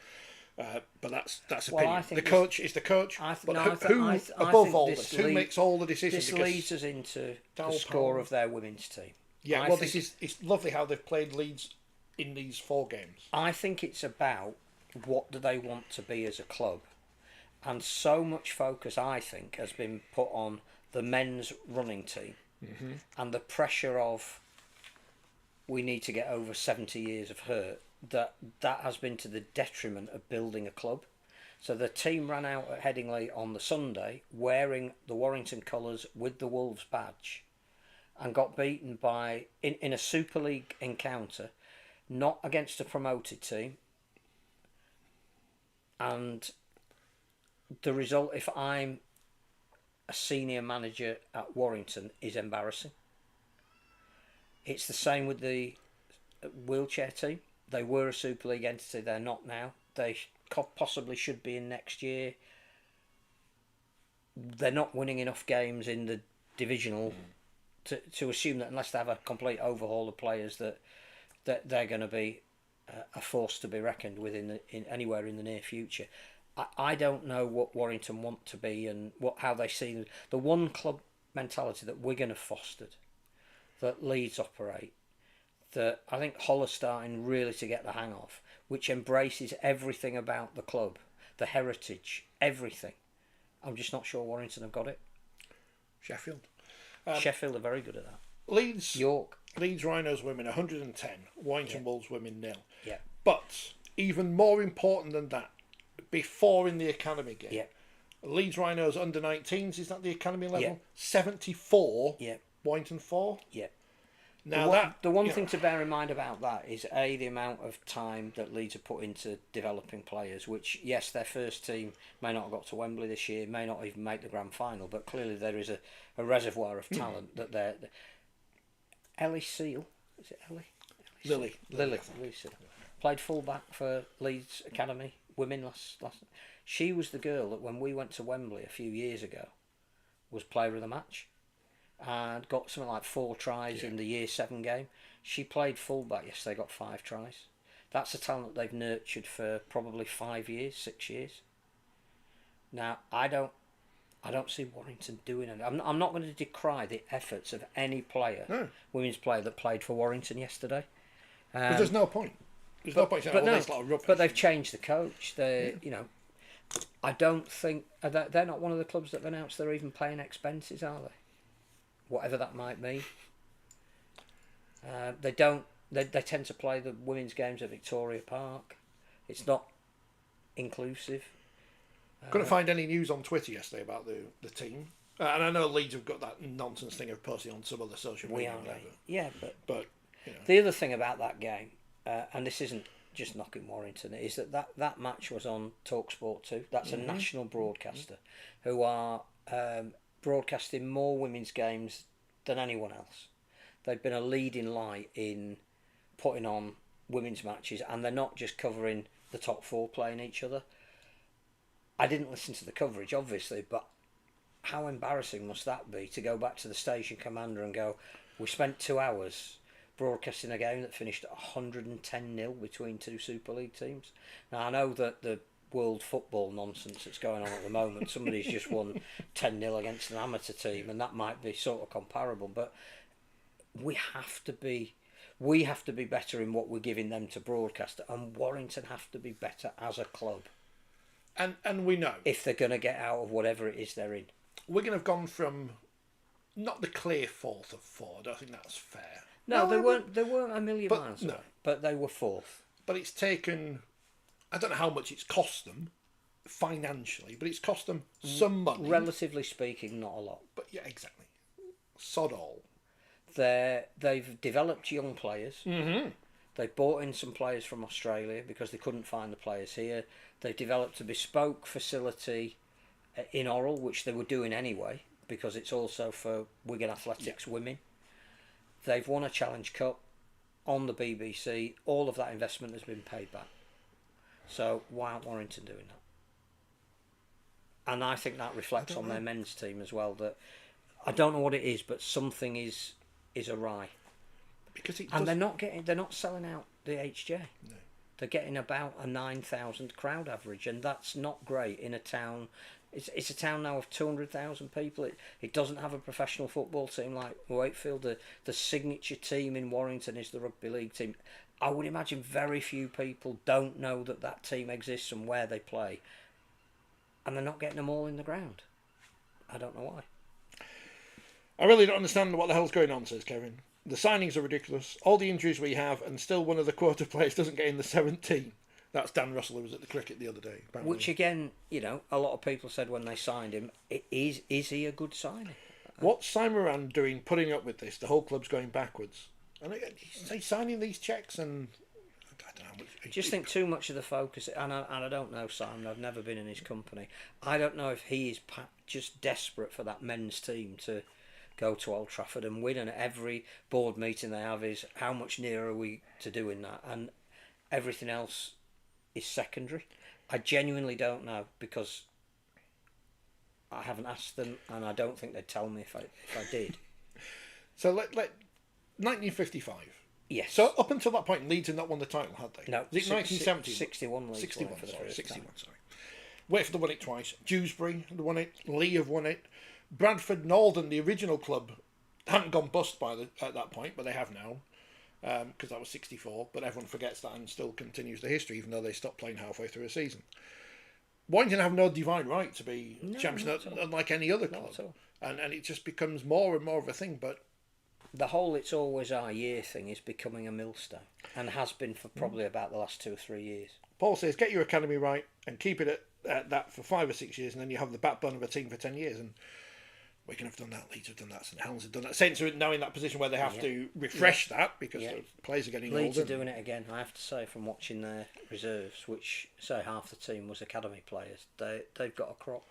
but that's opinion. The coach is the coach. Above all this, who makes all the decisions? This leads us into the score of their women's team. Yeah, it's lovely how they've played Leeds in these 4 games. I think it's about what do they want to be as a club. And so much focus, I think, has been put on the men's running team and the pressure of we need to get over 70 years of hurt, that has been to the detriment of building a club. So the team ran out at Headingley on the Sunday wearing the Warrington colours with the Wolves badge and got beaten by, in a Super League encounter, not against a promoted team. And the result, if I'm a senior manager at Warrington, is embarrassing. It's the same with the wheelchair team. They were a Super League entity, they're not now. They possibly should be in next year. They're not winning enough games in the divisional to assume that unless they have a complete overhaul of players that they're going to be a force to be reckoned with in anywhere in the near future. I don't know what Warrington want to be and how they see the one club mentality that Wigan have fostered, that Leeds operate, that I think Hull are starting really to get the hang of, which embraces everything about the club, the heritage, everything. I'm just not sure Warrington have got it. Sheffield. Sheffield are very good at that. York. Leeds Rhinos women 110, Warrington Wolves women 0. Yeah. But even more important than that, before in the academy game, Leeds Rhinos under 19s, is that the academy level? 74. Warrington 4. Yeah. Now the one thing to bear in mind about that is the amount of time that Leeds have put into developing players, which yes, their first team may not have got to Wembley this year, may not even make the grand final, but clearly there is a reservoir of talent that they're... Ellie Seal, is it Ellie? Lily Seal. Played full-back for Leeds Academy women last. She was the girl that when we went to Wembley a few years ago was player of the match and got something like 4 tries in the Year 7 game. She played full-back. Yes, they got 5 tries. That's a talent that they've nurtured for probably 5 years, 6 years. Now, I I don't see Warrington doing it. I'm not going to decry the efforts of any player, No. women's player that played for Warrington yesterday. But there's no point. There's no point saying, But no, this lot of rubbish. but they've changed the coach. I don't think they're not one of the clubs that have announced they're even paying expenses, are they? Whatever that might mean. They don't. They tend to play the women's games at Victoria Park. It's not inclusive. Couldn't find any news on Twitter yesterday about the team. And I know Leeds have got that nonsense thing of posting on some other social media. Yeah, but the other thing about that game, and this isn't just knocking Warrington, is that match was on TalkSport 2. That's a national broadcaster who are broadcasting more women's games than anyone else. They've been a leading light in putting on women's matches, and they're not just covering the top four playing each other. I didn't listen to the coverage, obviously, but how embarrassing must that be to go back to the station commander and go, we spent 2 hours broadcasting a game that finished 110-0 between two Super League teams. Now, I know that the world football nonsense that's going on at the moment, somebody's just won 10-0 against an amateur team, and that might be sort of comparable, but we have to be better in what we're giving them to broadcast, and Warrington have to be better as a club. And we know. If they're going to get out of whatever it is they're in. Wigan have gone from not the clear fourth of four. I don't think that's fair. No, they weren't a million miles away, but they were fourth. But it's taken, I don't know how much it's cost them financially, but it's cost them some money. Relatively speaking, not a lot. But yeah, exactly. Sod all. They've developed young players. Mm-hmm. They bought in some players from Australia because they couldn't find the players here. They've developed a bespoke facility in Orrell, which they were doing anyway, because it's also for Wigan Athletics women. They've won a Challenge Cup on the BBC. All of that investment has been paid back. So why aren't Warrington doing that? And I think that reflects on their men's team as well. That I don't know what it is, but something is awry. Because they're not selling out the HJ. No. They're getting about a 9,000 crowd average, and that's not great in a town. It's a town now of 200,000 people. It doesn't have a professional football team like Wakefield. The signature team in Warrington is the rugby league team. I would imagine very few people don't know that team exists and where they play, and they're not getting them all in the ground. I don't know why. I really don't understand what the hell's going on, says Kevin. The signings are ridiculous. All the injuries we have, and still one of the quota players doesn't get in the 17. That's Dan Russell, who was at the cricket the other day. Apparently. Which again, a lot of people said when they signed him, is he a good signing? What's Simoran doing putting up with this? The whole club's going backwards. And he's signing these checks, and I don't know. I just think too much of the focus, and I don't know Simon, I've never been in his company. I don't know if he is just desperate for that men's team to go to Old Trafford and win, and every board meeting they have is how much nearer are we to doing that, and everything else is secondary. I genuinely don't know, because I haven't asked them, and I don't think they'd tell me if I did. So let 1955. Yes. So up until that point, Leeds had not won the title, had they? No. Was it 1970? 61 Leeds 61, won it for the sorry. first 61, time. sorry. Wakefield won it twice. Dewsbury had won it. Lee have won it. Bradford and Alden, the original club, hadn't gone bust at that point, but they have now, because that was 64. But everyone forgets that and still continues the history, even though they stopped playing halfway through a season. Warrington have no divine right to be champions, unlike any other club, and it just becomes more and more of a thing. But the whole "it's always our year" thing is becoming a millstone, and has been for probably about the last 2 or 3 years. Paul says, get your academy right and keep it at that for 5 or 6 years, and then you have the backbone of a team for 10 years. And Wigan have done that, Leeds have done that, St Helens have done that. Saints are now in that position where they have to refresh that, because the players are getting older. Leeds are doing it again, I have to say, from watching their reserves, which, say, half the team was academy players. They've got a crop.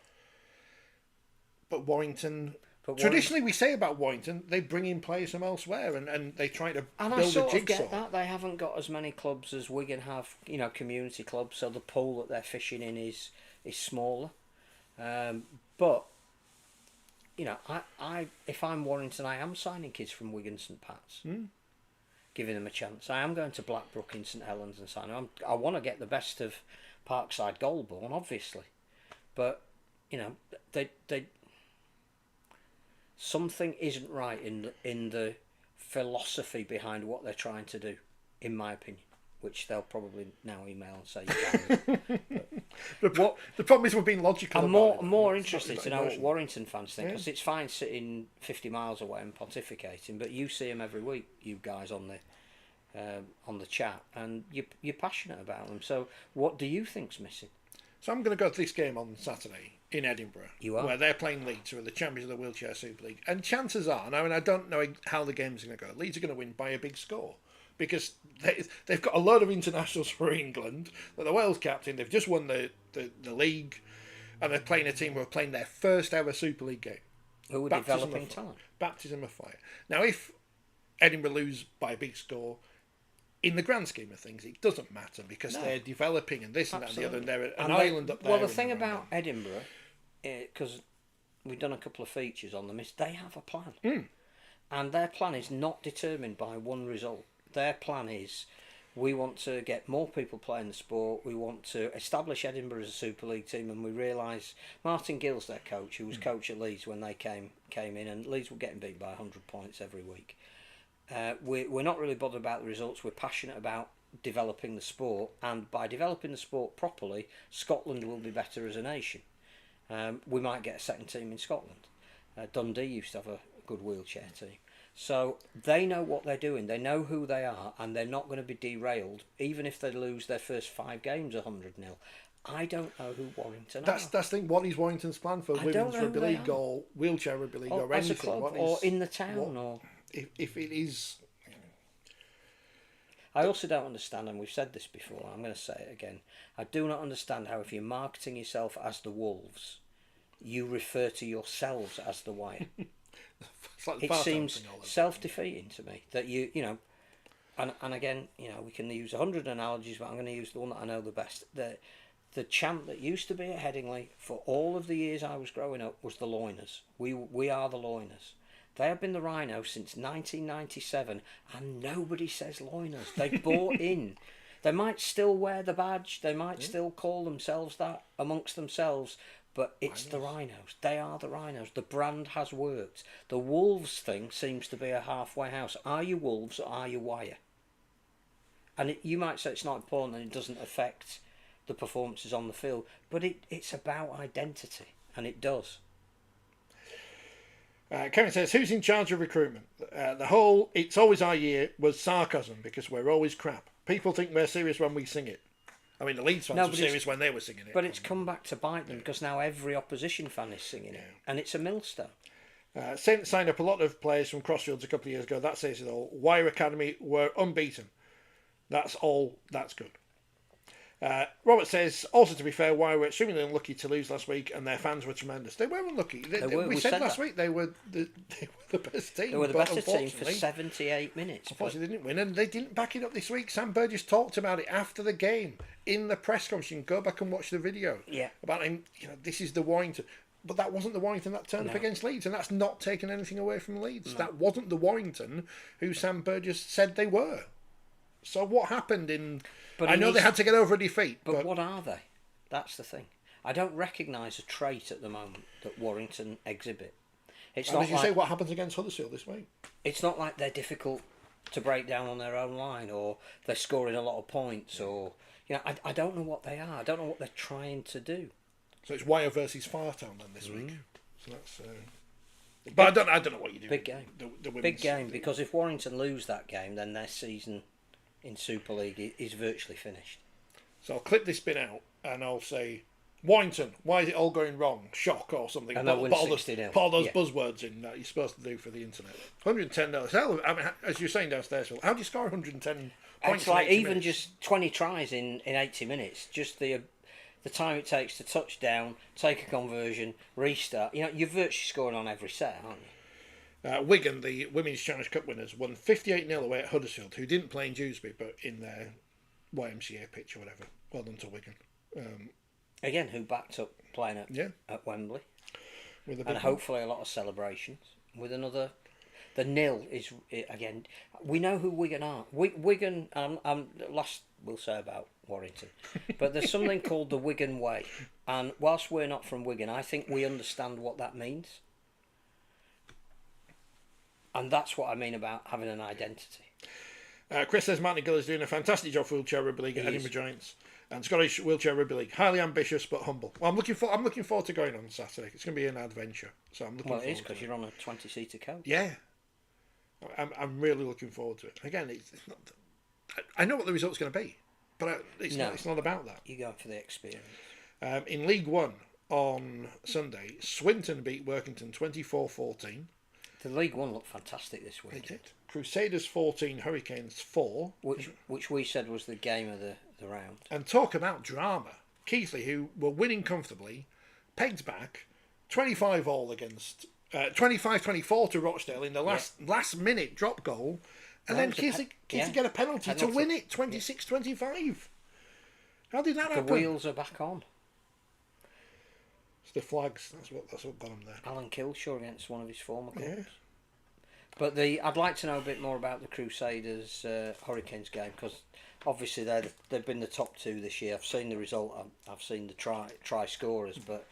But Warrington... Traditionally, we say about Warrington, they bring in players from elsewhere, and they try to build a jigsaw. And I sort of get that. They haven't got as many clubs as Wigan have, community clubs, so the pool that they're fishing in is smaller. But, I if I'm Warrington, I am signing kids from Wigan St Pat's, giving them a chance. I am going to Blackbrook in St Helens and signing them. I want to get the best of Parkside Goulburn, obviously. But, something isn't right in the philosophy behind what they're trying to do, in my opinion. Which they'll probably now email and say you guys. The problem is we're being logical. I'm more interested to know what emotional. Warrington fans think, because it's fine sitting 50 miles away and pontificating, but you see them every week, you guys on the chat, and you're passionate about them. So what do you think's missing? So I'm going to go to this game on Saturday in Edinburgh, You are? where they're playing Leeds, who are the champions of the Wheelchair Super League, and chances are, and I don't know how the game's going to go, Leeds are going to win by a big score. Because they've got a load of internationals for England. They're the Wales captain. They've just won the league. And they're playing a team who are playing their first ever Super League game. Who are developing talent. Baptism of fire. Now, if Edinburgh lose by a big score, in the grand scheme of things, it doesn't matter because they're developing and this and that and the other. And they're an island up there. Well, the thing about Edinburgh, because we've done a couple of features on them, is they have a plan. And their plan is not determined by one result. Their plan is, we want to get more people playing the sport. We want to establish Edinburgh as a Super League team, and we realise Martin Gill's their coach, who was coach at Leeds when they came in, and Leeds were getting beat by 100 points every week. We're not really bothered about the results. We're passionate about developing the sport, and by developing the sport properly, Scotland will be better as a nation. We might get a second team in Scotland. Dundee used to have a good wheelchair team. So they know what they're doing, they know who they are, and they're not going to be derailed, even if they lose their first 5 games 100-0. I don't know who Warrington are. That's the thing. What is Warrington's plan for women's rugby league or wheelchair rugby league or anything? As a club, or in the town, or if it is. I also don't understand, and we've said this before, I'm going to say it again. I do not understand how, if you're marketing yourself as the Wolves, you refer to yourselves as the Wire. It seems self-defeating to me that you know, and again, you know, we can use 100 analogies, but I'm going to use the one that I know the best. The chant that used to be at Headingley for all of the years I was growing up was the Loiners. We are the Loiners. They have been the Rhino since 1997, and nobody says Loiners. They bought in. They might still wear the badge. They might still call themselves that amongst themselves. But it's the Rhinos. They are the Rhinos. The brand has worked. The Wolves thing seems to be a halfway house. Are you Wolves or are you Wire? And you might say it's not important and it doesn't affect the performances on the field, but it's about identity, and it does. Kevin says, who's in charge of recruitment? The whole "it's always our year" was sarcasm because we're always crap. People think we're serious when we sing it. I mean, the Leeds fans were serious when they were singing it. But it's come back to bite them because now every opposition fan is singing it, and it's a millstone. Saints signed up a lot of players from Crossfields a couple of years ago. That says it all. Wire Academy were unbeaten. That's all. That's good. Robert says, also to be fair, Wire were extremely unlucky to lose last week, and their fans were tremendous. They were unlucky. We said last week they were the best team. They were the better team for 78 minutes. Unfortunately, they didn't win, and they didn't back it up this week. Sam Burgess talked about it after the game in the press conference. You can go back and watch the video. Yeah. About him, this is the Warrington. But that wasn't the Warrington that turned up against Leeds, and that's not taking anything away from Leeds. No. That wasn't the Warrington who Sam Burgess said they were. So what happened in... But I know they had to get over a defeat. But what are they? That's the thing. I don't recognise a trait at the moment that Warrington exhibit. It's and not as you say, what happens against Huddersfield this week? It's not like they're difficult to break down on their own line, or they're scoring a lot of points, or... I don't know what they are. I don't know what they're trying to do. So it's Wire versus Fartown then this week. So that's... But I don't know what you do. Big game. Big game, because if Warrington lose that game, then their season in Super League is virtually finished. So I'll clip this bit out and I'll say, Warrington, why is it all going wrong? Shock or something. And they'll win 60-0. Put all those buzzwords in that you're supposed to do for the internet. 110 dollars. I mean, as you're saying downstairs, Phil, how do you score 110 points? It's like even minutes? Just 20 tries in 80 minutes. Just the time it takes to touch down, take a conversion, restart. You're virtually scoring on every set, aren't you? Wigan, the Women's Challenge Cup winners, won 58-0 away at Huddersfield, who didn't play in Dewsbury, but in their YMCA pitch or whatever. Well done to Wigan. Again, who backed up playing at Wembley. And hopefully a lot of celebrations. With another... The nil is, again... We know who Wigan are. Wigan... last we'll say about Warrington. But there's something called the Wigan way. And whilst we're not from Wigan, I think we understand what that means. And that's what I mean about having an identity. Chris says Martin Gill is doing a fantastic job for Wheelchair Rugby League at Edinburgh Giants and Scottish Wheelchair Rugby League. Highly ambitious but humble. Well, I'm looking forward to going on Saturday. It's going to be an adventure. So I'm looking. Well, it is because you're on a 20-seater coach. Yeah, I'm really looking forward to it. Again, it's not. I know what the result's going to be, but it's not about that. You're going for the experience. In League One on Sunday, Swinton beat Warrington 24-14. The League One looked fantastic this week. They did. Crusaders 14, Hurricanes 4. Which we said was the game of the round. And talk about drama. Keighley, who were winning comfortably, pegged back 25-all against 25-24 to Rochdale in the last minute drop goal. And then Keighley get a penalty to win it 26-25. How did that happen? The wheels are back on. It's the flags. That's what got him there. Alan Kilshaw against one of his former clubs. Yeah. But I'd like to know a bit more about the Crusaders Hurricanes game, because obviously they've been the top two this year. I've seen the result. I've seen the try scorers, but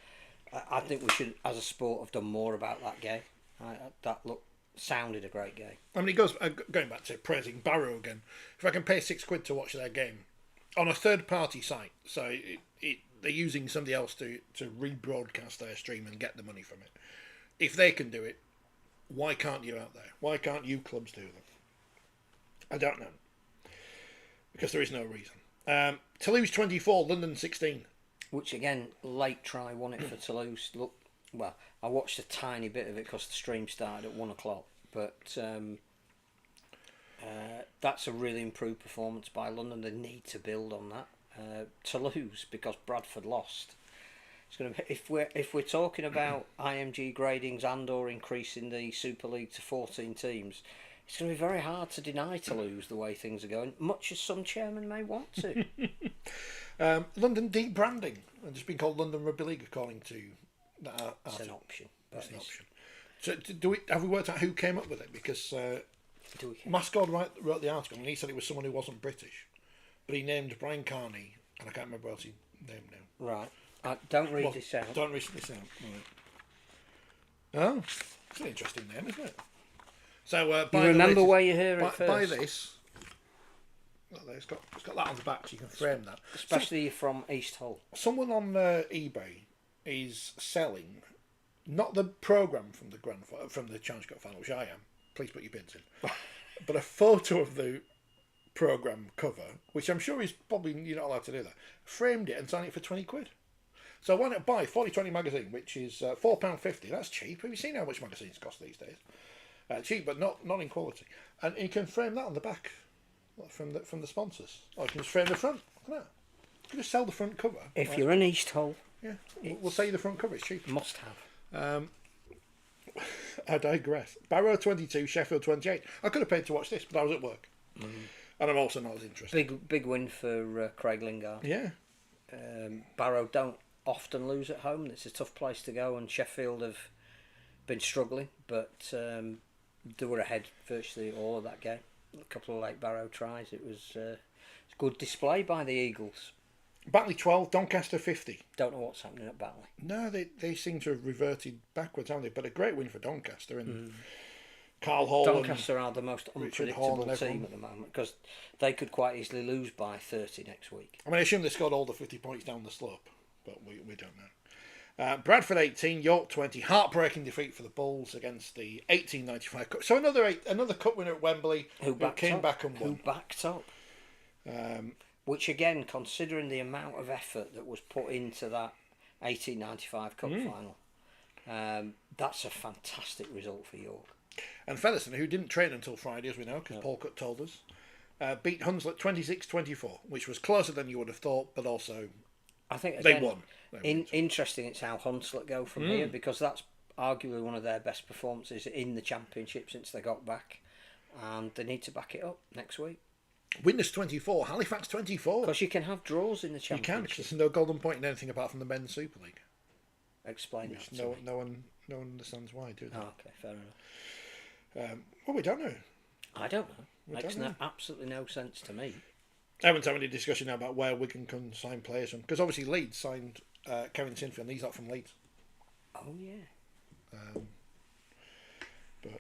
I think we should, as a sport, have done more about that game. That sounded a great game. I mean, it goes going back to praising Barrow again. If I can pay £6 to watch their game on a third-party site, so they're using somebody else to rebroadcast their stream and get the money from it. If they can do it, why can't you out there? Why can't you clubs do them? I don't know. Because there is no reason. Toulouse 24, London 16. Which again, late try won it for Toulouse. Look, well, I watched a tiny bit of it because the stream started at 1 o'clock. But that's a really improved performance by London. They need to build on that. Toulouse, because Bradford lost. It's going to be, if we're talking about IMG gradings and/or increasing the Super League to 14 teams, it's going to be very hard to deny Toulouse the way things are going, much as some chairman may want to. London debranding, and it's been called London Rugby League according to that. It's an option. It's an option. So have we worked out who came up with it? Because Mascot wrote the article, and he said it was someone who wasn't British, but he named Brian Carney, and I can't remember what else he named now. Right. Don't read this out. Don't read this out. Right. Oh, it's an interesting name, isn't it? So, you remember where you hear it first. Buy this. It's got that on the back, so you can frame that. Especially from East Hull. Someone on eBay is selling not the programme from the Challenge Cup final, which I am. Please put your bids in. But a photo of the programme cover, which I'm sure is probably you're not allowed to do that. Framed it and signed it for £20. So why not buy Forty20 magazine, which is £4.50. That's cheap. Have you seen how much magazines cost these days? Cheap, but not in quality. And you can frame that on the back from the sponsors. Or you can just frame the front. Look at that. You can just sell the front cover. If you're in East Hull, yeah, we'll sell you the front cover. It's cheap. Must have. I digress. Barrow 22, Sheffield 28. I could have paid to watch this, but I was at work. And I'm also not as interested. Big win for Craig Lingard. Yeah. Barrow don't often lose at home. It's a tough place to go, and Sheffield have been struggling, but they were ahead virtually all of that game. A couple of late Barrow tries. It was a good display by the Eagles. Batley 12, Doncaster 50. Don't know what's happening at Batley. No, they seem to have reverted backwards, haven't they? But a great win for Doncaster and Carl Hall. Doncaster are the most unpredictable team at the moment, because they could quite easily lose by 30 next week. I mean, I assume they scored all the 50 points down the slope, but we don't know. Bradford 18, York 20. Heartbreaking defeat for the Bulls against the 1895 Cup. So another cup winner at Wembley who came back and won. Who backed up. Which again, considering the amount of effort that was put into that 1895 Cup final, that's a fantastic result for York. And Featherstone, who didn't train until Friday, as we know, because Paul Cutt told us, beat Hunslet 26-24, which was closer than you would have thought, but also I think again, they won. Interesting, it's how Hunslet go from here, because that's arguably one of their best performances in the Championship since they got back, and they need to back it up next week. Winners 24, Halifax 24. Because you can have draws in the Championship. You can, because there's no golden point in anything apart from the men's Super League. Explain which that. No one understands why, do they? Oh, okay, fair enough. Well, we don't know. I don't know. Makes absolutely no sense to me. I haven't had any discussion now about where Wigan can sign players from, because obviously Leeds signed Kevin Sinfield, and he's not from Leeds. Oh yeah. But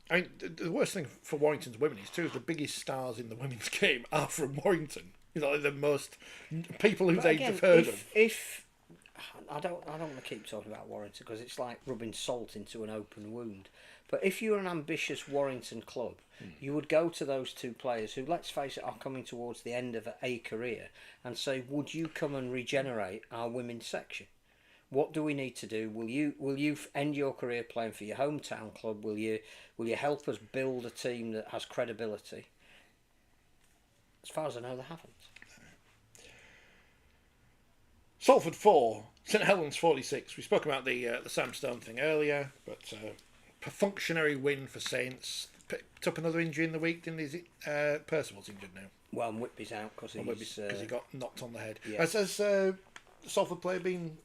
I mean, the worst thing for Warrington's women is two of the biggest stars in the women's game are from Warrington. You know, the most people whose age have heard of. If I don't want to keep talking about Warrington because it's like rubbing salt into an open wound. But if you're an ambitious Warrington club, you would go to those two players who, let's face it, are coming towards the end of a career and say, would you come and regenerate our women's section? What do we need to do? Will you end your career playing for your hometown club? Will you help us build a team that has credibility? As far as I know, they haven't. Salford 4, St Helens 46. We spoke about the Sam Stone thing earlier, but perfunctory win for Saints. Picked up another injury in the week, didn't he? Percival's injured now. Well, and Whitby's out because he got knocked on the head. Yeah. Has Salford player been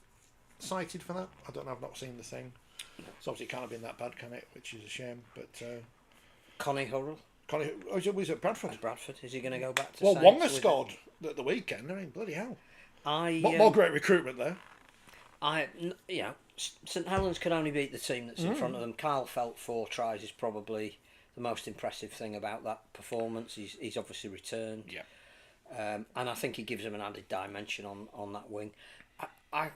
cited for that? I don't know. I've not seen the thing. No. It's obviously can't have been that bad, can it? Which is a shame. But Connie Hurrell. Was it Bradford? At Bradford. Is he going to go back to? Well, Saints Wonga scored at the weekend. I mean, bloody hell! More great recruitment there. St Helens can only beat the team that's in front of them. Kyle Felt 4 tries is probably the most impressive thing about that performance. He's obviously returned. Yeah. And I think he gives them an added dimension on that wing. I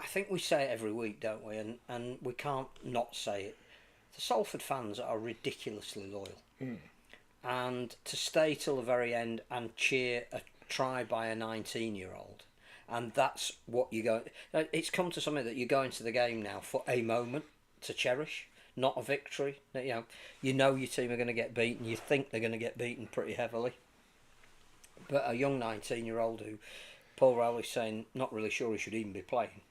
think we say it every week, don't we? And we can't not say it. The Salford fans are ridiculously loyal. And to stay till the very end and cheer a try by a 19-year-old, and that's what you go. It's come to something that you go into the game now for a moment to cherish, not a victory. You know your team are going to get beaten. You think they're going to get beaten pretty heavily. But a young 19-year-old who Paul Rowley's saying not really sure he should even be playing,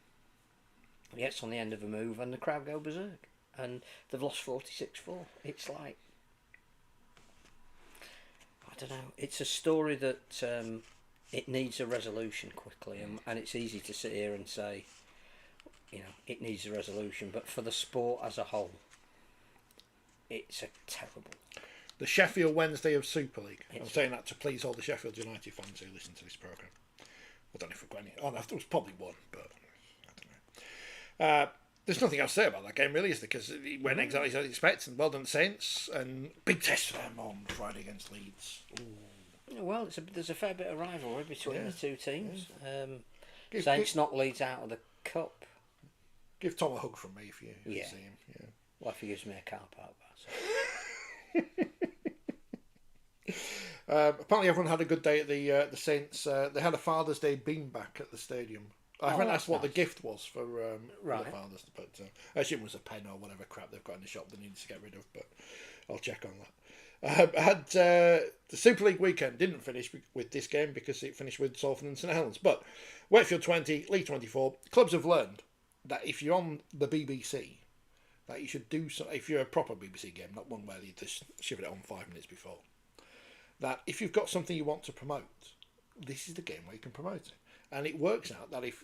he gets on the end of a move and the crowd go berserk, and they've lost 46-4. It's like, I don't know. It's a story that. It needs a resolution quickly, and it's easy to sit here and say, it needs a resolution. But for the sport as a whole, it's a terrible. The Sheffield Wednesday of Super League. I'm saying that to please all the Sheffield United fans who listen to this programme. I don't know if we've got any. Oh, there was probably one, but I don't know. There's nothing else to say about that game, really, is there? Because it went exactly as expected. Well done, Saints, and big test for them on Friday against Leeds. Ooh. Well, there's a fair bit of rivalry between the two teams. Saints knocked Leeds out of the cup. Give Tom a hug from me if you see him. Yeah. Well, if he gives me a car park pass. Apparently, everyone had a good day at the Saints. They had a Father's Day beanbag at the stadium. I haven't asked what the gift was for the fathers, but I assume it was a pen or whatever crap they've got in the shop they need to get rid of. But I'll check on that. The Super League weekend didn't finish with this game because it finished with Salford and St Helens. But Wakefield 20, League 24, clubs have learned that if you're on the BBC, that you should do so. If you're a proper BBC game, not one where you just shiver it on 5 minutes before, that if you've got something you want to promote, this is the game where you can promote it. And it works out that if,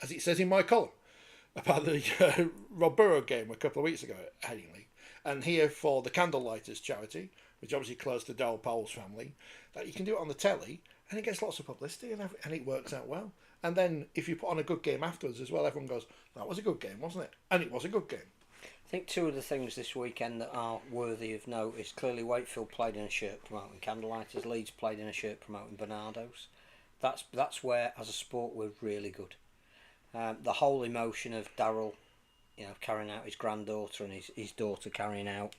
as it says in my column about the Rob Burrow game a couple of weeks ago at Headingley, and here for the Candlelighters charity, which obviously close to Darrell Powell's family, that you can do it on the telly and it gets lots of publicity and it works out well. And then if you put on a good game afterwards as well, everyone goes, that was a good game, wasn't it? And it was a good game. I think two of the things this weekend that are worthy of note is clearly Wakefield played in a shirt promoting Candlelighters, Leeds played in a shirt promoting Bernardo's. That's where, as a sport, we're really good. The whole emotion of Darrell, carrying out his granddaughter and his daughter carrying out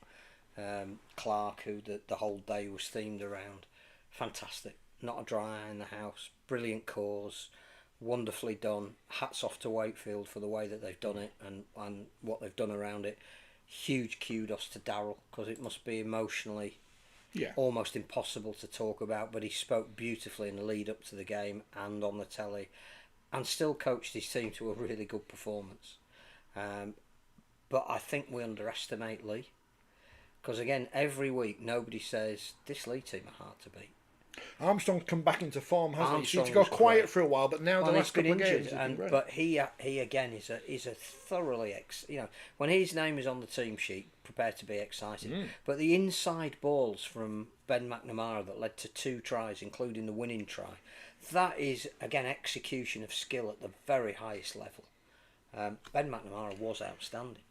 Clark, who the whole day was themed around. Fantastic. Not a dry eye in the house. Brilliant cause. Wonderfully done. Hats off to Wakefield for the way that they've done it and what they've done around it. Huge kudos to Darrell, because it must be emotionally almost impossible to talk about, but he spoke beautifully in the lead up to the game and on the telly, and still coached his team to a really good performance. But I think we underestimate Lee, because again, every week nobody says this Lee team are hard to beat. Armstrong's come back into form, hasn't he? He seemed to go quiet for a while, but now the last couple of games, but he again is a thoroughly when his name is on the team sheet, prepared to be excited. But the inside balls from Ben McNamara that led to 2 tries, including the winning try, that is again execution of skill at the very highest level. Ben McNamara was outstanding.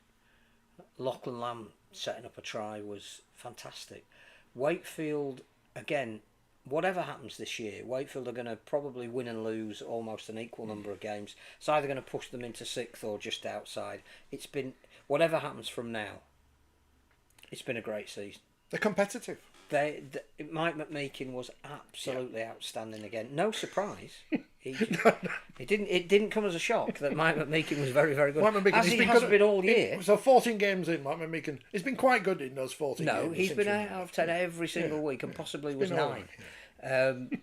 Lachlan Lamb setting up a try was fantastic. Wakefield, again, whatever happens this year, Wakefield are going to probably win and lose almost an equal number of games. It's either going to push them into 6th or just outside. It's been, whatever happens from now, it's been a great season. They're competitive. Mike McMeekin was absolutely outstanding again. No surprise. It didn't come as a shock that Mike McMeekin was very, very good. As he has been all year. So 14 games in, Mike McMeekin. He's been quite good in those 14 games. No, he's been 8 out of 10 every single week, and possibly was 9.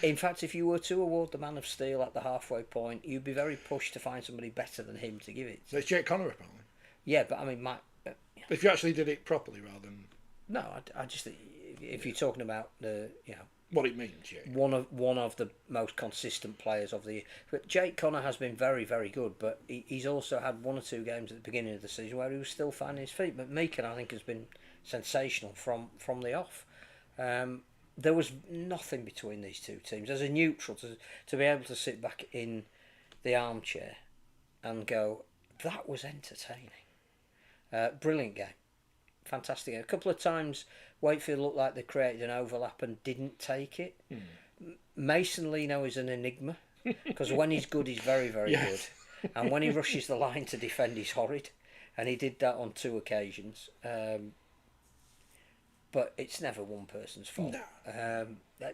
In fact, if you were to award the Man of Steel at the halfway point, you'd be very pushed to find somebody better than him to give it. So it's Jake Connor, apparently. Yeah, but I mean, Mike... if you actually did it properly rather than... No, I just think if you're talking about the, what it means, yeah. One of the most consistent players of the year. But Jake Connor has been very, very good, but he's also had 1 or 2 games at the beginning of the season where he was still finding his feet. But Meekin, I think, has been sensational from the off. There was nothing between these two teams. As a neutral, to be able to sit back in the armchair and go, that was entertaining. Brilliant game. Fantastic. A couple of times Wakefield looked like they created an overlap and didn't take it. Mason Lino is an enigma because when he's good, he's very, very good. And when he rushes the line to defend, he's horrid. And he did that on 2 occasions. But it's never one person's fault. No.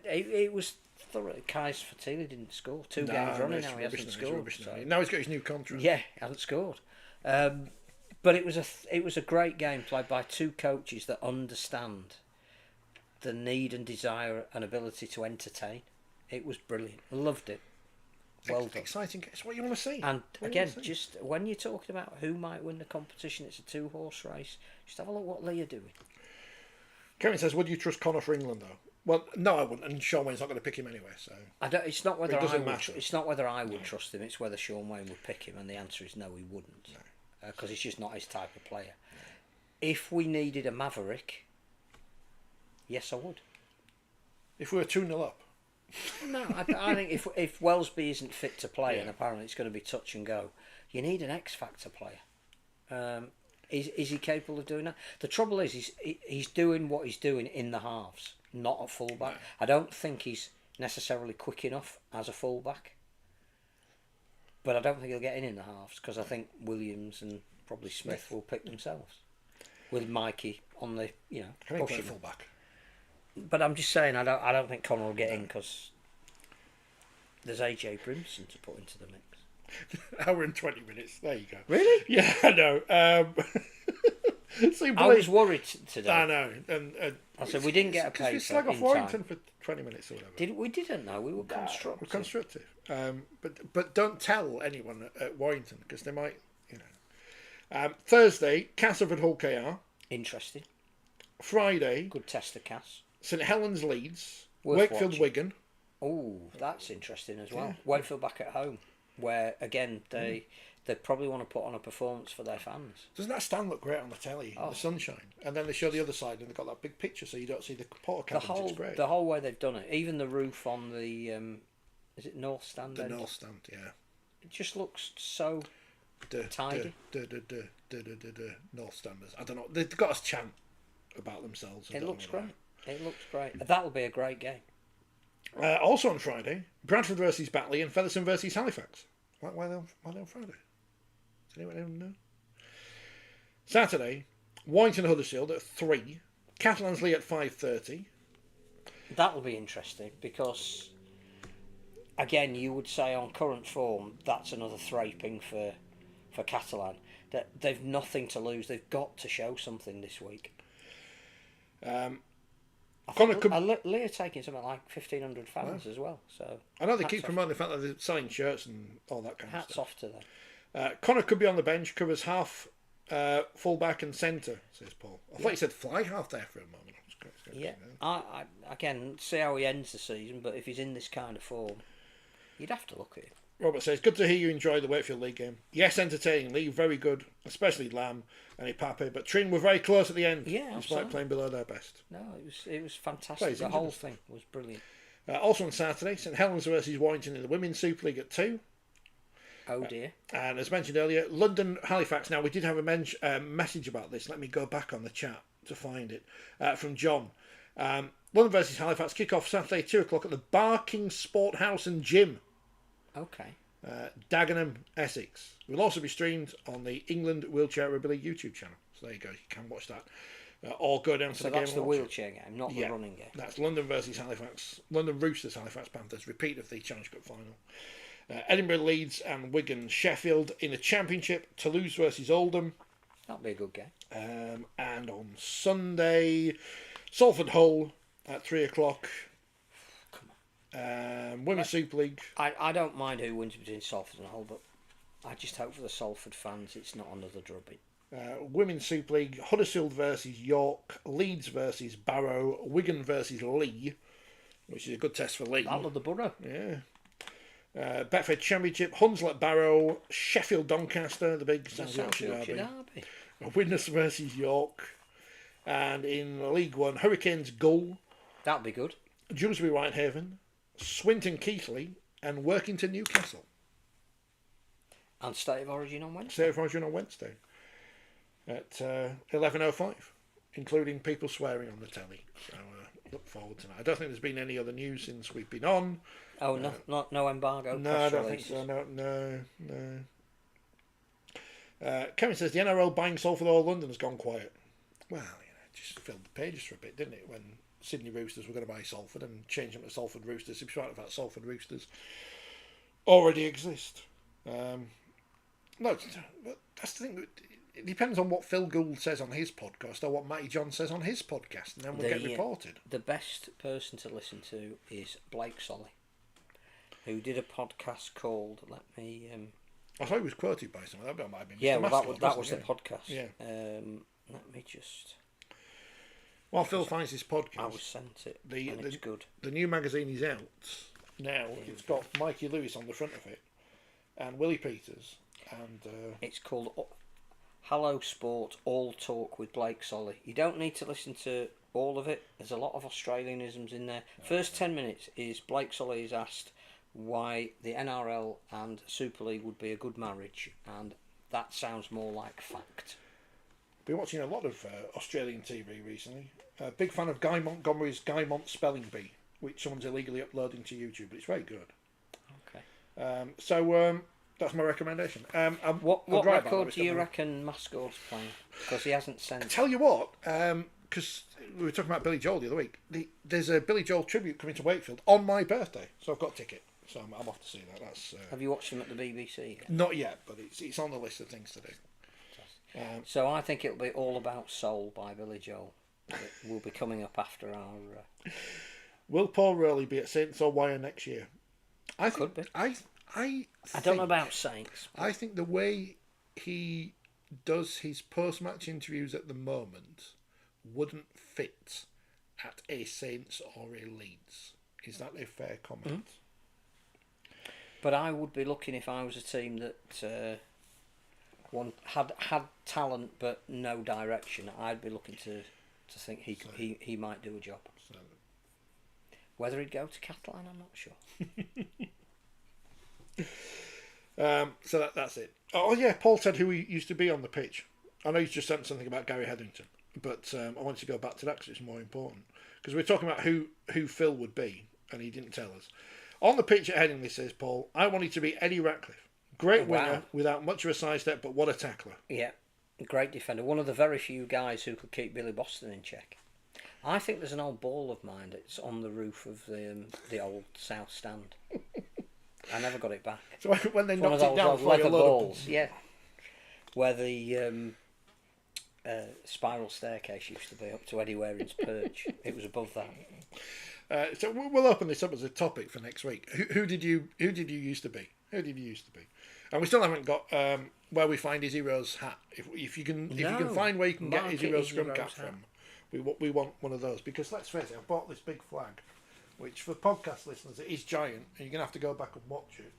It was thorough. Kais Fatili didn't score. 2 games running now, he hasn't scored. So. Now he's got his new contract. Yeah, he hasn't scored. But it was a great game played by 2 coaches that understand the need and desire and ability to entertain. It was brilliant. Loved it. Well done. Exciting. It's what you want to see. And again, just when you're talking about who might win the competition, it's a 2-horse race. Just have a look what Lee are doing. Kevin says, would you trust Connor for England though? Well, no, I wouldn't. And Sean Wayne's not going to pick him anyway. So it's not whether I would trust him. It's whether Sean Wayne would pick him, and the answer is no, he wouldn't. No. Because he's just not his type of player. If we needed a maverick, yes, I would. If we were 2-0 up? No, I think if Wellesby isn't fit to play, and apparently it's going to be touch and go, you need an X-factor player. Is he capable of doing that? The trouble is he's doing what he's doing in the halves, not at fullback. No. I don't think he's necessarily quick enough as a fullback. But I don't think he'll get in the halves because I think Williams and probably Smith will pick themselves with Mikey on the Can he play fullback? But I'm just saying I don't think Connor will get in because there's AJ Brimson to put into the mix. Hour and 20 minutes. There you go. Really? Yeah, I know. I was worried today. I know, and I said we didn't get a paper. We slag off Warrington for 20 minutes or whatever. We didn't know. We were constructive. We're constructive. But don't tell anyone at Warrington because they might, Thursday, Castleford Hull KR. Interesting. Friday. Good test of Cass. St Helens Leeds. Wakefield watching. Wigan. Oh, that's interesting as well. Yeah. Wakefield back at home, where again they probably want to put on a performance for their fans. Doesn't that stand look great on the telly? The sunshine, and then they show the other side, and they've got that big picture, so you don't see the porter cabins. It's great. The whole way they've done it, even the roof on the is it North Stand? The North Stand, yeah. It just looks so tidy. North Standers. I don't know. They've got us chant about themselves. It looks great. It looks great. That'll be a great game. Also on Friday, Bradford versus Batley and Featherstone versus Halifax. Why are they on Friday? Does anyone know? Saturday, Warrington Huddersfield at 3. Catalans Lee at 5:30. That'll be interesting because, again, you would say on current form that's another thraping for Catalan. That they've nothing to lose. They've got to show something this week. Lee are taking something like 1,500 fans as well. So I know they keep promoting the fact that they're selling shirts and all that kind of stuff. Hats off to them. Connor could be on the bench, covers half full-back and centre, says Paul. I thought he said fly half there for a moment. Yeah, I again, see how he ends the season, but if he's in this kind of form, you'd have to look at him. Robert says, good to hear you enjoy the Wakefield League game. Yes, entertaining. Lee, very good, especially Lamb and Ipape, but Trin were very close at the end, despite playing below their best. No, it was fantastic. The whole thing was brilliant. Also on Saturday, St Helens versus Warrington in the Women's Super League at 2. Oh dear. And as mentioned earlier, London, Halifax. Now, we did have a message about this. Let me go back on the chat to find it. From John. London versus Halifax, kick-off Saturday, 2 o'clock at the Barking Sport House and Gym. Okay. Dagenham, Essex. It will also be streamed on the England Wheelchair Rugby League YouTube channel. So there you go, you can watch that. Or go down to the game. So that's the wheelchair game, not the running game. That's London versus Halifax. London Roosters, Halifax Panthers. Repeat of the Challenge Cup final. Edinburgh, Leeds and Wigan, Sheffield in the Championship. Toulouse versus Oldham. That'll be a good game. And on Sunday, Salford Hull at 3 o'clock. Women's Super League. I don't mind who wins between Salford and Hull, but I just hope for the Salford fans it's not another drubbing. Women's Super League, Huddersfield versus York, Leeds versus Barrow, Wigan versus Lee, which is a good test for Lee. Battle of the Borough. Yeah. Betfred Championship, Hunslet Barrow, Sheffield Doncaster, the big South Yorkshire derby. Widnes versus York. And in League One, Hurricanes Gull. That'll be good. Dewsbury Whitehaven, Swinton Keighley, and Workington Newcastle. And State of Origin on Wednesday. State of Origin on Wednesday. At 11:05, including people swearing on the telly. So look forward to that. I don't think there's been any other news since we've been on. Oh, no embargo. No, I don't think so. No. Kevin says the NRL buying Salford or London has gone quiet. Well, it just filled the pages for a bit, didn't it? When Sydney Roosters were going to buy Salford and change them to Salford Roosters, despite the fact Salford Roosters already exist. No, but that's the thing. It depends on what Phil Gould says on his podcast or what Matty John says on his podcast, and then we'll get reported. The best person to listen to is Blake Solly, who did a podcast called, I thought he was quoted by someone. That might have been yeah, Mr. well, Mascot, that was the it? podcast. Yeah. Let me just... While Phil finds his podcast... I was sent it, and it's good. The new magazine is out now. It's got Mikey Lewis on the front of it, and Willie Peters, and... It's called Hello Sport, All Talk with Blake Solly. You don't need to listen to all of it. There's a lot of Australianisms in there. First 10 minutes is Blake Solly is asked why the NRL and Super League would be a good marriage, and that sounds more like fact. Been watching a lot of Australian TV recently. Big fan of Guy Montgomery's Guy Mont Spelling Bee, which someone's illegally uploading to YouTube, but it's very good. Okay. So that's my recommendation. What record do you reckon Mascot's playing? Because he hasn't sent... I tell you what, because we were talking about Billy Joel the other week. There's a Billy Joel tribute coming to Wakefield on my birthday, so I've got a ticket. So I'm off to see that. That's. Have you watched him at the BBC yet? Not yet, but it's on the list of things to do. So I think it'll be All About Soul by Billy Joel. It will be coming up after our... Will Paul Rowley be at Saints or Wire next year? Could be. I don't know about Saints. I think the way he does his post-match interviews at the moment wouldn't fit at a Saints or a Leeds. Is that a fair comment? But I would be looking if I was a team that had talent but no direction. I'd be looking to think he might do a job. Whether he'd go to Catalan, I'm not sure. So that's it. Oh yeah, Paul said who he used to be on the pitch. I know he's just sent something about Gary Hetherington, but I wanted to go back to that because it's more important. Because we're talking about who Phil would be, and he didn't tell us. On the pitch at Headingley, says Paul, I wanted to be Eddie Ratcliffe. Great winner without much of a side step, but what a tackler. Yeah, great defender. One of the very few guys who could keep Billy Boston in check. I think there's an old ball of mine that's on the roof of the old South Stand. I never got it back. So when they knocked it down, leather balls, yeah, where the spiral staircase used to be up to Eddie Waring's perch. It was above that. So we'll open this up as a topic for next week. Who did you used to be? Who did you used to be? And we still haven't got where we find Izzy Rose hat. If you can find where you can get Izzy Rose scrum cap from, we want one of those, because let's face it, I bought this big flag, which for podcast listeners it is giant, and you're gonna have to go back and watch it.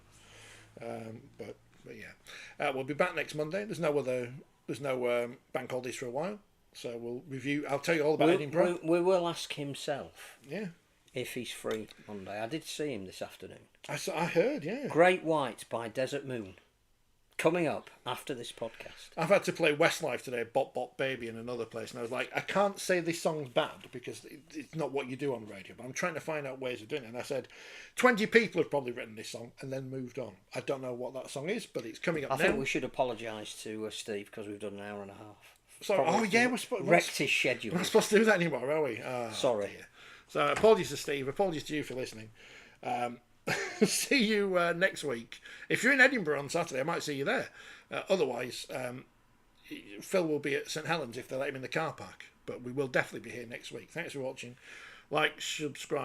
But yeah, we'll be back next Monday. There's no bank holidays for a while, so we'll review. I'll tell you all about Edinburgh. We will ask himself. Yeah. If he's free Monday. I did see him this afternoon. I heard, yeah. Great White by Desert Moon. coming up after this podcast. I've had to play Westlife today, Bop Bop Baby, in another place, and I was like, I can't say this song's bad because it's not what you do on radio, but I'm trying to find out ways of doing it. And I said, 20 people have probably written this song and then moved on. I don't know what that song is, but it's coming up now. I think we should apologise to Steve because we've done an hour and a half. So, we're supposed wrecked his schedule. We're not supposed to do that anymore, are we? Sorry. Dear. So apologies to Steve, apologies to you for listening. See you next week. If you're in Edinburgh on Saturday, I might see you there. Otherwise, Phil will be at St Helens if they let him in the car park. But we will definitely be here next week. Thanks for watching. Like, subscribe.